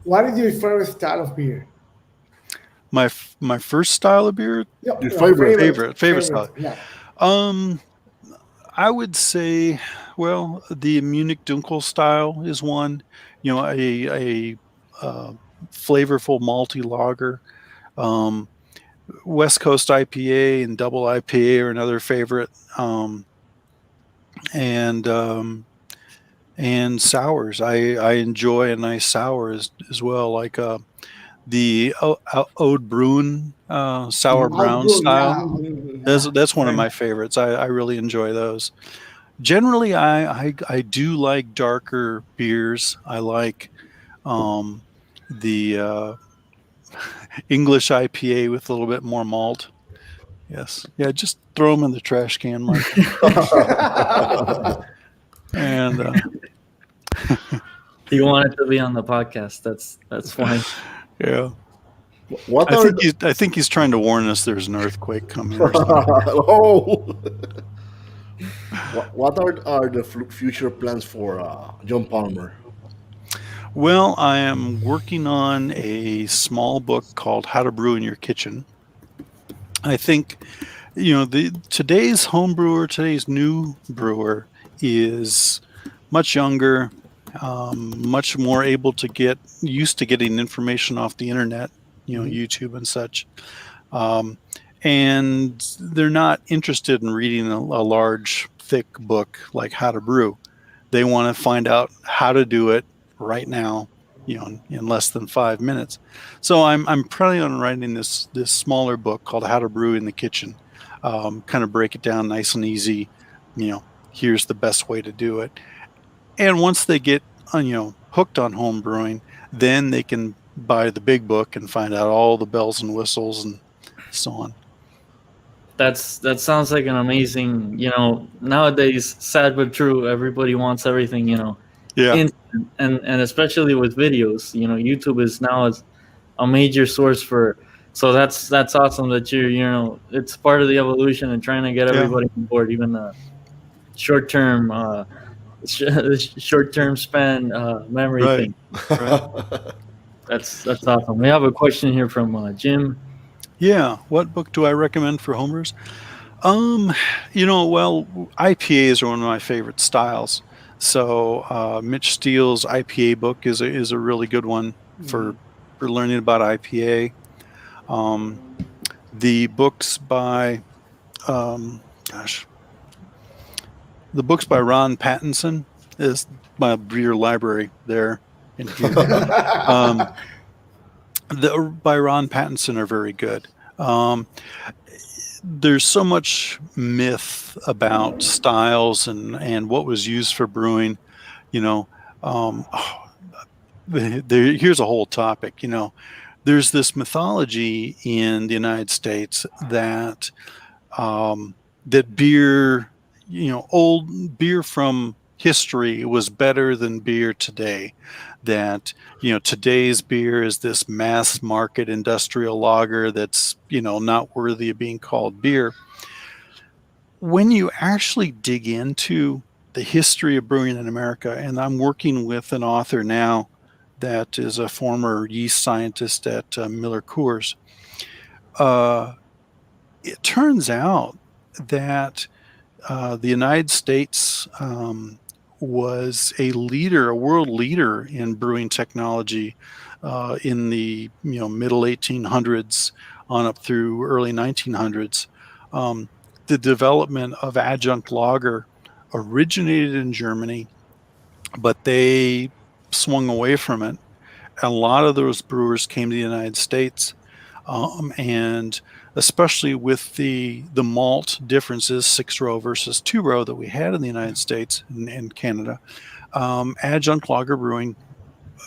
What is your favorite style of beer? My first style of beer. Your favorite style. Yeah. I would say, well, the Munich Dunkel style is one. A flavorful malty lager. West Coast IPA and double IPA are another favorite. And sours. I enjoy a nice sour as well, like the Ode Bruin sour brown style. Yeah. That's one of my favorites. I really enjoy those. Generally, I do like darker beers. I like the English IPA with a little bit more malt. Yes. Yeah, just throw them in the trash can, Mike. And you wanted to be on the podcast. That's fine. Yeah. I think he's trying to warn us there's an earthquake coming. Or Oh. What are the future plans for John Palmer? Well, I am working on a small book called How to Brew in Your Kitchen. I think, today's home brewer, today's new brewer is much younger, much more able to get used to getting information off the internet, YouTube and such. And they're not interested in reading a large, thick book like How to Brew. They want to find out how to do it right now, in less than 5 minutes. So I'm planning on writing this smaller book called How to Brew in the Kitchen. Kind of break it down nice and easy. Here's the best way to do it. And once they get hooked on home brewing, then they can buy the big book and find out all the bells and whistles and so on. That sounds like an amazing, nowadays, sad but true, everybody wants everything, Yeah. instant, and especially with videos, YouTube is now a major source for. So that's awesome that it's part of the evolution and trying to get everybody on board, even short term span memory Right. thing. That's awesome. We have a question here from Jim. Yeah. What book do I recommend for homebrewers? Well, IPAs are one of my favorite styles. So Mitch Steele's IPA book is a really good one for learning about IPA. The books by the books by Ron Pattinson is my beer library there in here. By Ron Pattinson are very good. There's so much myth about styles and what was used for brewing. Here's a whole topic. There's this mythology in the United States that that beer, old beer from history was better than beer today. That today's beer is this mass market industrial lager that's not worthy of being called beer. When you actually dig into the history of brewing in America, and I'm working with an author now that is a former yeast scientist at Miller Coors, it turns out that the United States was a world leader in brewing technology in the middle 1800s on up through early 1900s. The development of adjunct lager originated in Germany, but they swung away from it. A lot of those brewers came to the United States, and especially with the malt differences, 6-row versus 2-row that we had in the United States and Canada, adjunct lager brewing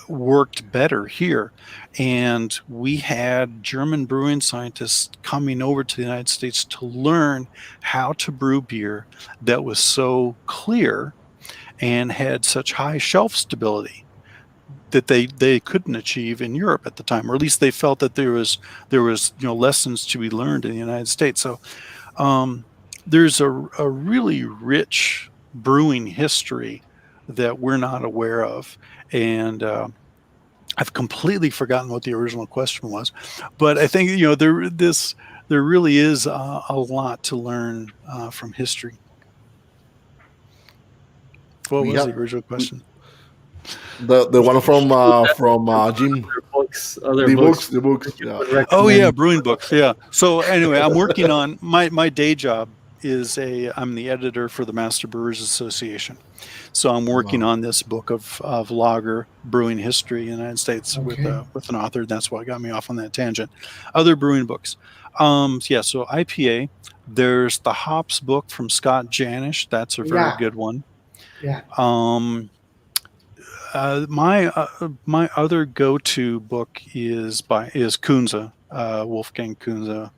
worked better here. And we had German brewing scientists coming over to the United States to learn how to brew beer that was so clear and had such high shelf stability that they couldn't achieve in Europe at the time, or at least they felt that there was lessons to be learned in the United States. So there's a really rich brewing history that we're not aware of, and I've completely forgotten what the original question was, but I think there really is a lot to learn from history. What was the original question? The one from Jim. The books. Yeah. Oh yeah, brewing books. Yeah. So anyway, I'm working on my day job is I'm the editor for the Master Brewers Association. So I'm working on this book of lager brewing history in the United States with an author. That's what got me off on that tangent. Other brewing books. So IPA. There's the hops book from Scott Janish. That's a very good one. Yeah. My other go-to book is Kunze, Wolfgang Kunze,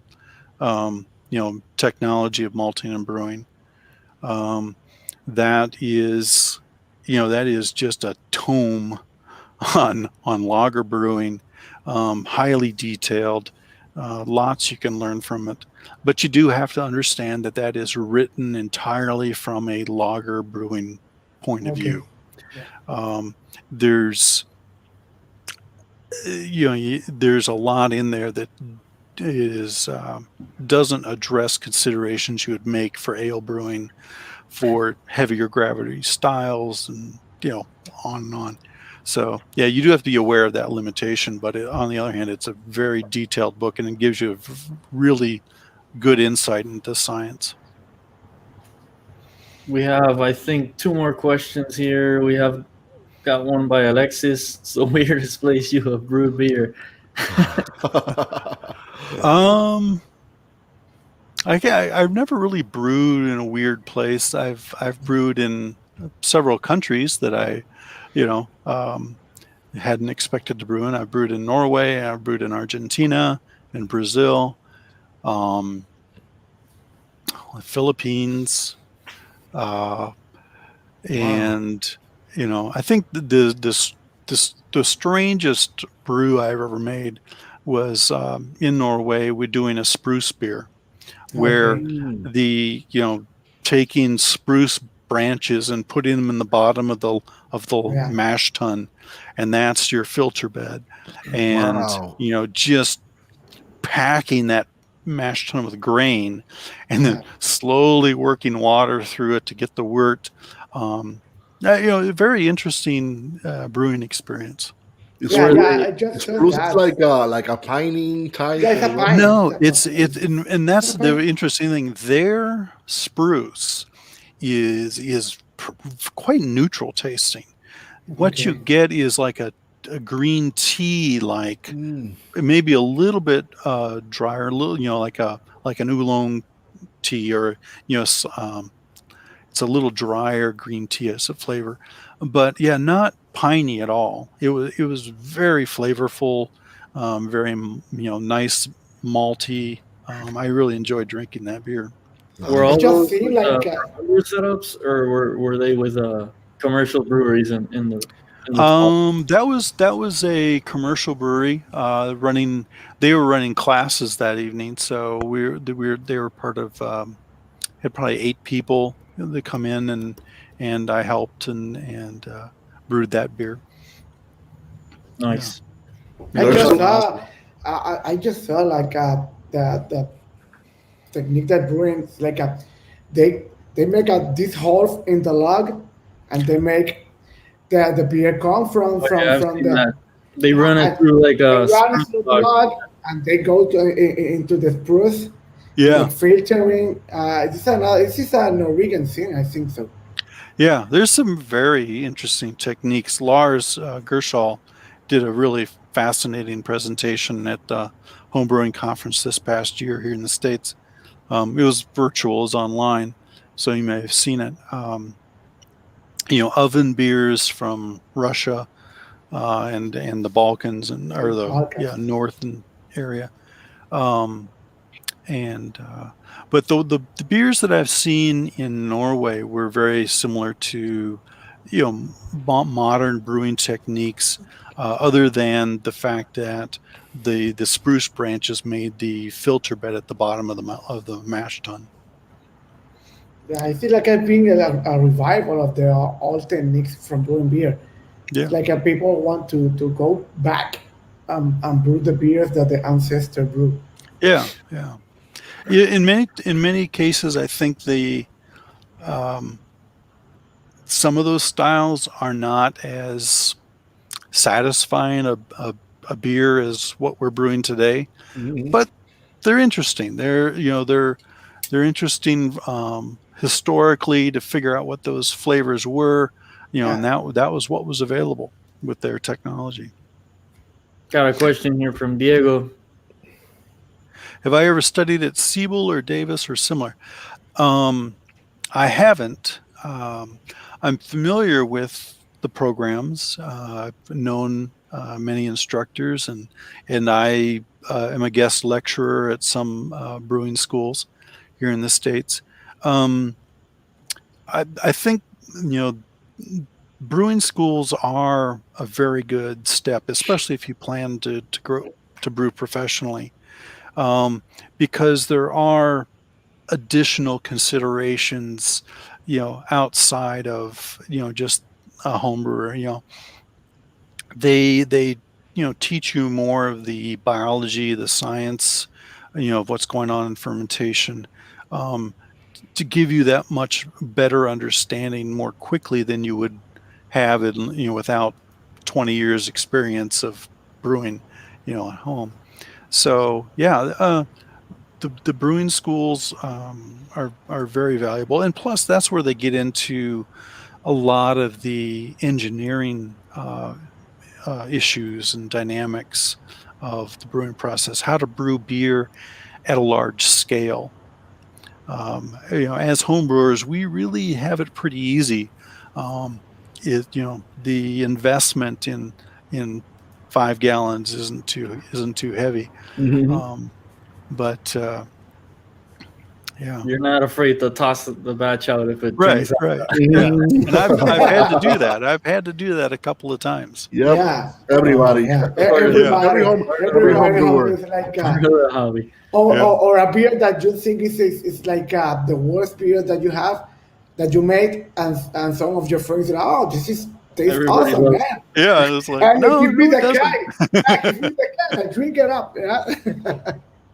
Technology of Malting and Brewing. That is just a tome on lager brewing, highly detailed, lots you can learn from it. But you do have to understand that is written entirely from a lager brewing point of view. There's a lot in there that doesn't address considerations you would make for ale brewing, for heavier gravity styles, and on and on. So you do have to be aware of that limitation, but on the other hand, it's a very detailed book, and it gives you a really good insight into science. We have, I think, 2 more questions here. We have got one by Alexis. So weirdest place you have brewed beer? I've never really brewed in a weird place. I've brewed in several countries that I, hadn't expected to brew in. I've brewed in Norway. I've brewed in Argentina, in Brazil, Philippines, and I think the strangest brew I've ever made was in Norway. We're doing a spruce beer, where Okay. taking spruce branches and putting them in the bottom of the Yeah. mash tun, and that's your filter bed, and Wow. just packing that mash tun with grain, and then Yeah. slowly working water through it to get the wort. A very interesting brewing experience. It's Yeah, spruce, yeah, I just heard spruce is that. like a pining type Yeah, it's or a what? pine. No, It's and that's a the pine. interesting thing. Their spruce is quite neutral tasting. What you Okay. get is like a green tea, like Mm. maybe a little bit drier, a little like an oolong tea, or it's a little drier green tea as a flavor, but yeah, not piney at all. It was very flavorful, very nice malty. I really enjoyed drinking that beer. Were I Nice. all just those see with like brewer setups, or were they with commercial breweries in the small? That was a commercial brewery running. They were running classes that evening, so they were part of. Had probably 8 people that come in, and I helped and brewed that beer. Yeah. Nice. I There's just some, saw I just saw like the technique that brewing like they make this hole in the log and they make the beer come from Oh yeah, I've seen the that. They run it and through like they a run spruce through the log. log and they go into the spruce Yeah. like filtering. This is a Norwegian thing, I think so. Yeah, there's some very interesting techniques. Lars Gershall did a really fascinating presentation at the homebrewing conference this past year here in the States. It was virtual, it was online, so you may have seen it. Oven beers from Russia and the Balkans or the Podcast. northern area. Um, and but the beers that I've seen in Norway were very similar to modern brewing techniques, other than the fact that the spruce branches made the filter bed at the bottom of the mash tun. Yeah, I feel like I've been a revival of the old techniques from brewing beer. It's Yeah, like people want to go back and brew the beers that the ancestor brewed. yeah, yeah. Yeah, in many cases, I think um, some of those styles are not as satisfying a beer as what we're brewing today, Mhm. but they're interesting. They're interesting historically to figure out what those flavors were, and Yeah. that was what was available with their technology. Got a question here from Diego. Have I ever studied at Siebel or Davis or similar? I haven't. I'm familiar with the programs. I've known many instructors, and I am a guest lecturer at some brewing schools here in the States. Um, I think brewing schools are a very good step, especially if you plan to grow to brew professionally, because there are additional considerations, outside of just a home brewer. They teach you more of the biology, the science, of what's going on in fermentation, um, to give you that much better understanding more quickly than you would have it, without 20 years experience of brewing, at home. So yeah, the brewing schools are very valuable, and plus that's where they get into a lot of the engineering issues and dynamics of the brewing process, how to brew beer at a large scale. As home brewers, we really have it pretty easy. The investment in 5 gallons isn't too heavy. Mhm. But Yeah. You're not afraid to toss the batch out if it Right, drinks out. right. Yeah. And I've had to do that. I've had to do that a couple of times. Yep. Yeah. Everybody. Yeah. Every Every home brewer. is like Part of the hobby. or a beer that you think is like the worst beer that you have that you made, and some of your friends are, oh, tastes Everybody awesome, loves man. Yeah, it's like, And no, give me it the doesn't. guy. Yeah, give me the guy. I drink it up. Yeah.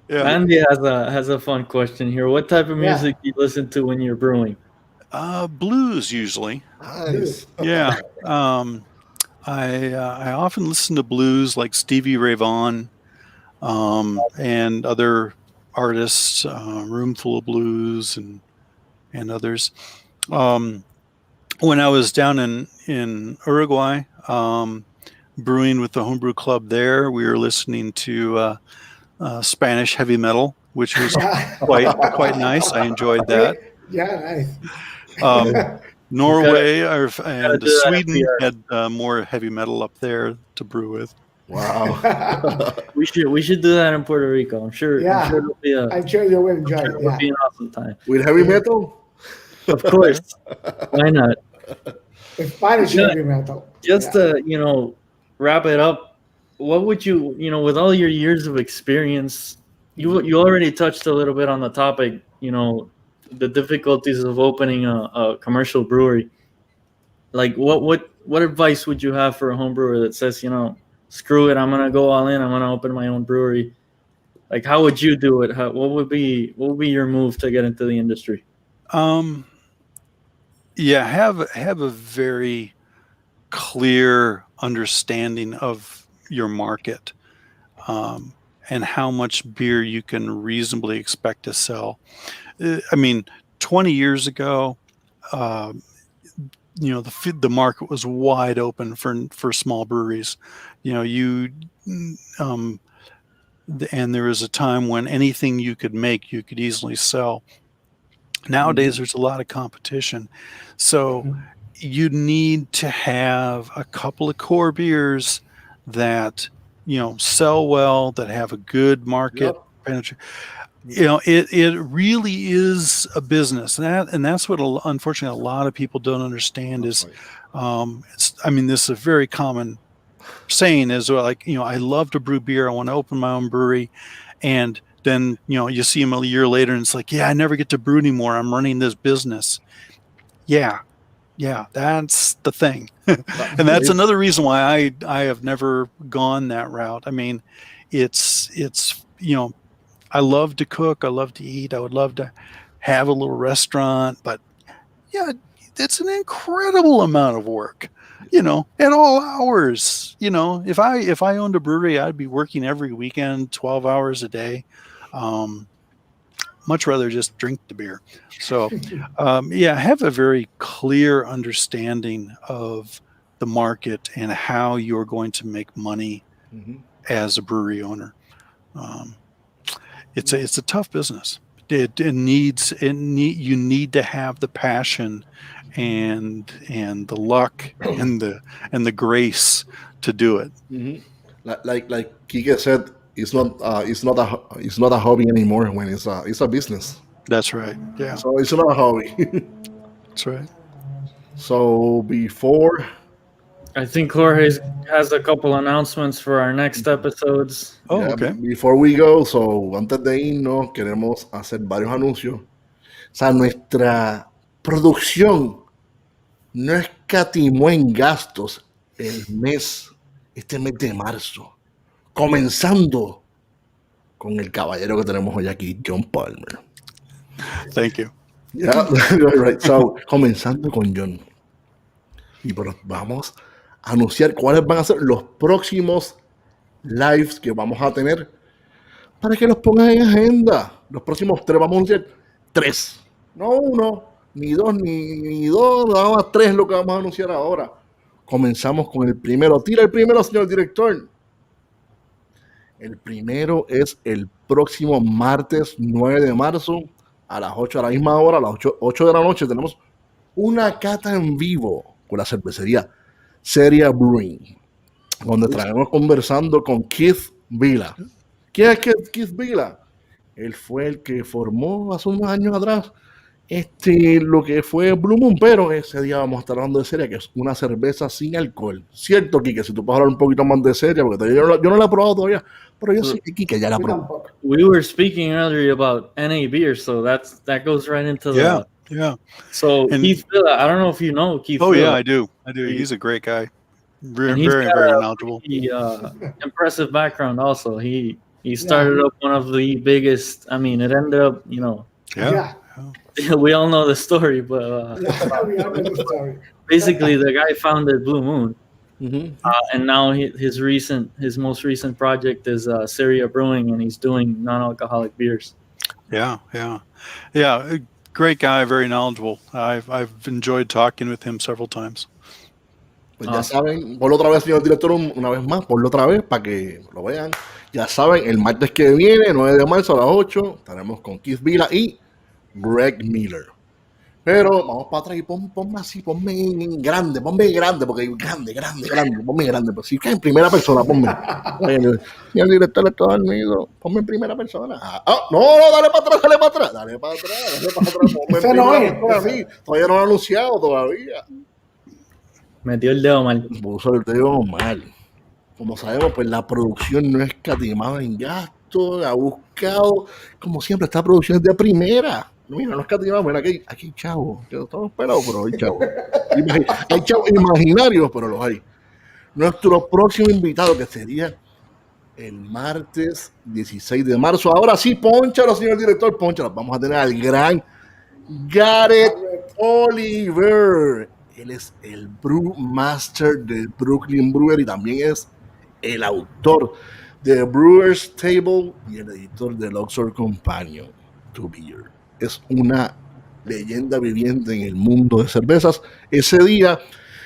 Yeah. Andy has a fun question here. What type of music do you listen to when you're brewing? Blues usually. Nice. Yeah. I often listen to blues like Stevie Ray Vaughan, and other artists, Roomful of Blues and others. When I was down in Uruguay, brewing with the homebrew club there, we were listening to Spanish heavy metal, which was quite nice. I enjoyed that. Yeah, nice. Norway and do that Sweden FDR. had more heavy metal up there to brew with. Wow. We should do that in Puerto Rico. I'm sure it'll be I'm sure you will enjoy it. it'll Yeah. be an awesome time. With heavy metal? Of course. Why not? Spanish Yeah. heavy metal. Just to wrap it up, what would you with all your years of experience, you already touched a little bit on the topic, the difficulties of opening a commercial brewery. Like what advice would you have for a home brewer that says, screw it, I'm gonna go all in, I'm gonna open my own brewery? Like, how would you do it? What would be your move to get into the industry? Yeah, have a very clear understanding of your market, and how much beer you can reasonably expect to sell. I mean, 20 years ago, the market was wide open for small breweries. And there was a time when anything you could make, you could easily sell. Nowadays, there's a lot of competition. So you need to have a couple of core beers that, sell well, that have a good market penetration. It really is a business. And that's what, unfortunately, a lot of people don't understand is, this is a very common saying is like, I love to brew beer. I want to open my own brewery. And then, you see them a year later and it's like, yeah, I never get to brew anymore. I'm running this business. Yeah, that's the thing. And that's another reason why I have never gone that route. I mean, it's I love to cook. I love to eat. I would love to have a little restaurant, but yeah, it's an incredible amount of work, at all hours. If I owned a brewery, I'd be working every weekend, 12 hours a day. Much rather just drink the beer. So, have a very clear understanding of the market and how you're going to make money as a brewery owner. It's a tough business. You need to have the passion and the luck and the grace to do it. Like Kike said, it's not a hobby anymore when it's a business. That's right. Yeah. So it's not a hobby. That's right. So before, I think Jorge has a couple announcements for our next episodes. Oh, okay. Before we go, so antes de irnos, queremos hacer varios anuncios. O sea, nuestra producción no escatimó en gastos este mes de marzo, comenzando con el caballero que tenemos hoy aquí, John Palmer. Thank you. Yeah, right. So, comenzando con John. Y pero vamos a anunciar cuáles van a ser los próximos lives que vamos a tener para que los pongan en agenda. Los próximos 3, vamos a anunciar 3. No 1, ni 2, ni 2, nada más 3 lo que vamos a anunciar ahora. Comenzamos con el primero. Tira el primero, señor director. El primero es el próximo martes 9 de marzo a las 8 a la misma hora, a las 8 de la noche. Tenemos una cata en vivo con la cervecería Seria Brewing, donde estaremos conversando con Keith Vila. ¿Quién es Keith Vila? Él fue el que formó hace unos años atrás lo que fue Blue Moon, pero ese día vamos a estar hablando de seria, que es una cerveza sin alcohol. Cierto, Kike, si tú puedes hablar un poquito más de seria, porque yo no la he probado todavía, pero yo sé que Kike ya la probó. We were speaking earlier about NA beer, so that goes right into the... Yeah. So Keith Villa, I don't know if you know Keith Villa. Yeah, I do. He's a great guy. Very, very knowledgeable. Impressive background also. He started up one of the biggest, I mean, it ended up, you know... Yeah. We all know the story, but we all know the story. Basically, the guy founded Blue Moon, Mm-hmm. and now his most recent project is Syria Brewing, and he's doing non-alcoholic beers. Yeah. Great guy, very knowledgeable. I've enjoyed talking with him several times. Pues ya saben, ponlo otra vez, señor director, una vez más, ponlo otra vez para que lo vean. Ya saben, el martes que viene, 9 de marzo a las 8, estaremos con Keith Villa y Greg Miller. Pero vamos para atrás y ponme así, ponme en grande, porque grande, ponme grande. Pues si que en primera persona, ponme. Y el director está dormido, ponme en primera persona. No, dale para atrás. Ponme en primera persona. Todavía no lo he anunciado todavía. Metió el dedo mal. Puso el dedo mal. Como sabemos, pues la producción no es escatimada en gastos, ha buscado, como siempre, esta producción es de primera. Mira, no es escatimada, mira, aquí hay chavos, estamos pelados, pero hay chavos. Hay chavos imaginarios, pero los hay. Nuestro próximo invitado, que sería el martes 16 de marzo. Ahora sí, pónchalo, señor director, pónchalo. Vamos a tener al gran Gareth Oliver. Él es el Brew Master del Brooklyn Brewery y también es el autor de Brewer's Table y el editor del Oxford Companion to Beer. Es una leyenda viviente en el mundo de cervezas. Ese día,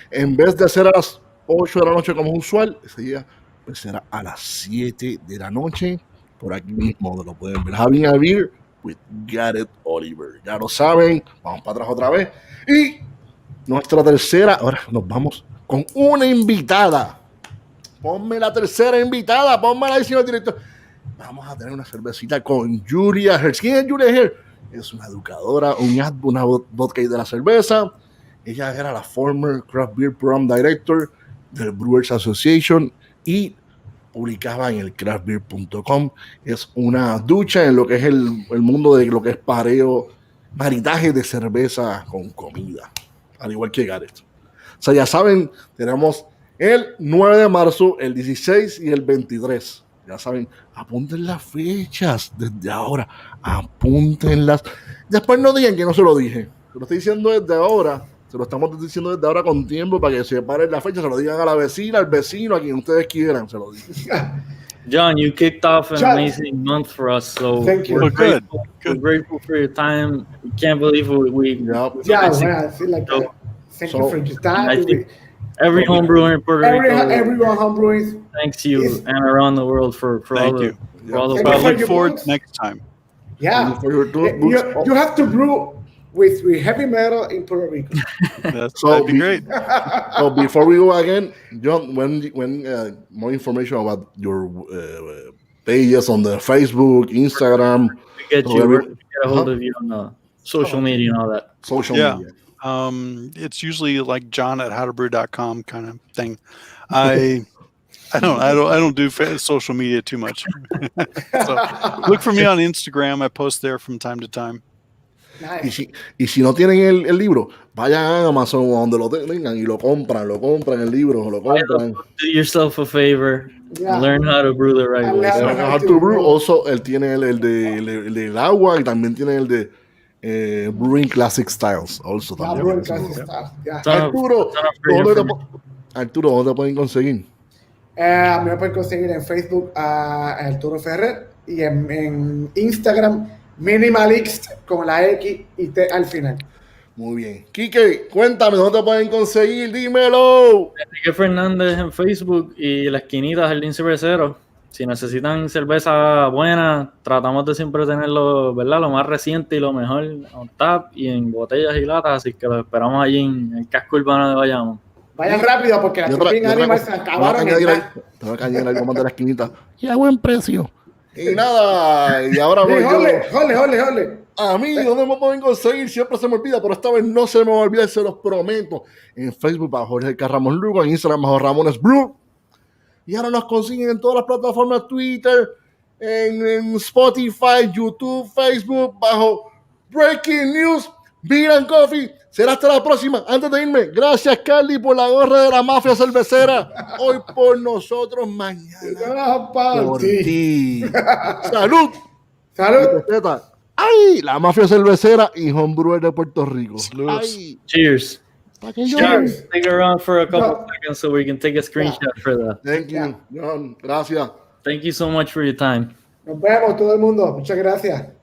en vez de ser a las 8 de la noche como usual, ese día pues será a las 7 de la noche. Por aquí mismo lo pueden ver. Having a Beer with Gareth Oliver. Ya lo saben, vamos para atrás otra vez. Y nuestra tercera, ahora nos vamos con una invitada. Ponme la tercera invitada, pónmela ahí, señor director. Vamos a tener una cervecita con Julia Hertz. ¿Quién es Julia Hertz? Es una educadora, una vodka de la cerveza. Ella era la former Craft Beer Program Director del Brewers Association y publicaba en el craftbeer.com. Es una ducha en lo que es el mundo de lo que es maridaje de cerveza con comida, al igual que Gareth. O sea, ya saben, tenemos el 9 de marzo, el 16 y el 23. Ya saben, apunten las fechas desde ahora, apúntenlas. Después no digan que no se lo dije. Se lo estoy diciendo desde ahora, se lo estamos diciendo desde ahora con tiempo para que se separen la fecha, se lo digan a la vecina, al vecino, a quien ustedes quieran, se lo digan. John, you kicked off an amazing month for us, so thank you. We're grateful for your time. We can't believe we I feel like that. Thank you for your time. Every homebrewer in Puerto Rico, everyone homebrewing, thanks you, and around the world for all the. I look forward to next time. Yeah, you have to brew with heavy metal in Puerto Rico. That'd be great. So before we go again, John, when more information about your pages on the Facebook, Instagram, we get a hold of you on the social media and all that. Social media. It's usually like john@howtobrew.com kind of thing. I don't do social media too much. So look for me on Instagram. I post there from time to time. Nice. Y si no tienen el libro, vayan a Amazon o donde lo tengan y lo compran el libro, lo compran. Do yourself a favor. Yeah. Learn how to brew the right way. How to brew. Also, él tiene el del agua y también tiene el de Brewing Classic Styles. Also, también. Brewing Classic Styles. Yeah. Arturo, ¿dónde te pueden conseguir? A mí me pueden conseguir en Facebook a Arturo Ferrer y en Instagram Minimalist con la X y T al final. Muy bien. Quique, cuéntame, ¿dónde te pueden conseguir? Dímelo. Enrique Fernández en Facebook y la esquinita Jardín Cervecero. Si necesitan cerveza buena, tratamos de siempre tenerlo, ¿verdad? Lo más reciente y lo mejor on tap y en botellas y latas, así que lo esperamos allí en el casco urbano de Bayamón. Vayan rápido porque las Shopping Animals se acabaron. Te voy a añadir algo más de la esquinita. Y a buen precio. Y nada, y ahora voy yo. Jole. A mí, ¿dónde me pueden conseguir? Siempre se me olvida, pero esta vez no se me va a olvidar, se los prometo. En Facebook bajo Jorge Carramos Lugo, en Instagram bajo Ramones BREW. Y ahora nos consiguen en todas las plataformas, Twitter, en Spotify, YouTube, Facebook, bajo Breaking News, Beer and Coffee. Será hasta la próxima. Antes de irme, gracias, Carly, por la gorra de la mafia cervecera. Hoy por nosotros, mañana por ti. ¡Salud! ¡Salud! ¡Ay! La mafia cervecera y homebrewer de Puerto Rico. ¡Ay! Cheers. Cheers. Stick around for a couple seconds so we can take a screenshot for that. Thank you, John. Gracias. Thank you so much for your time. Nos vemos todo el mundo. Muchas gracias.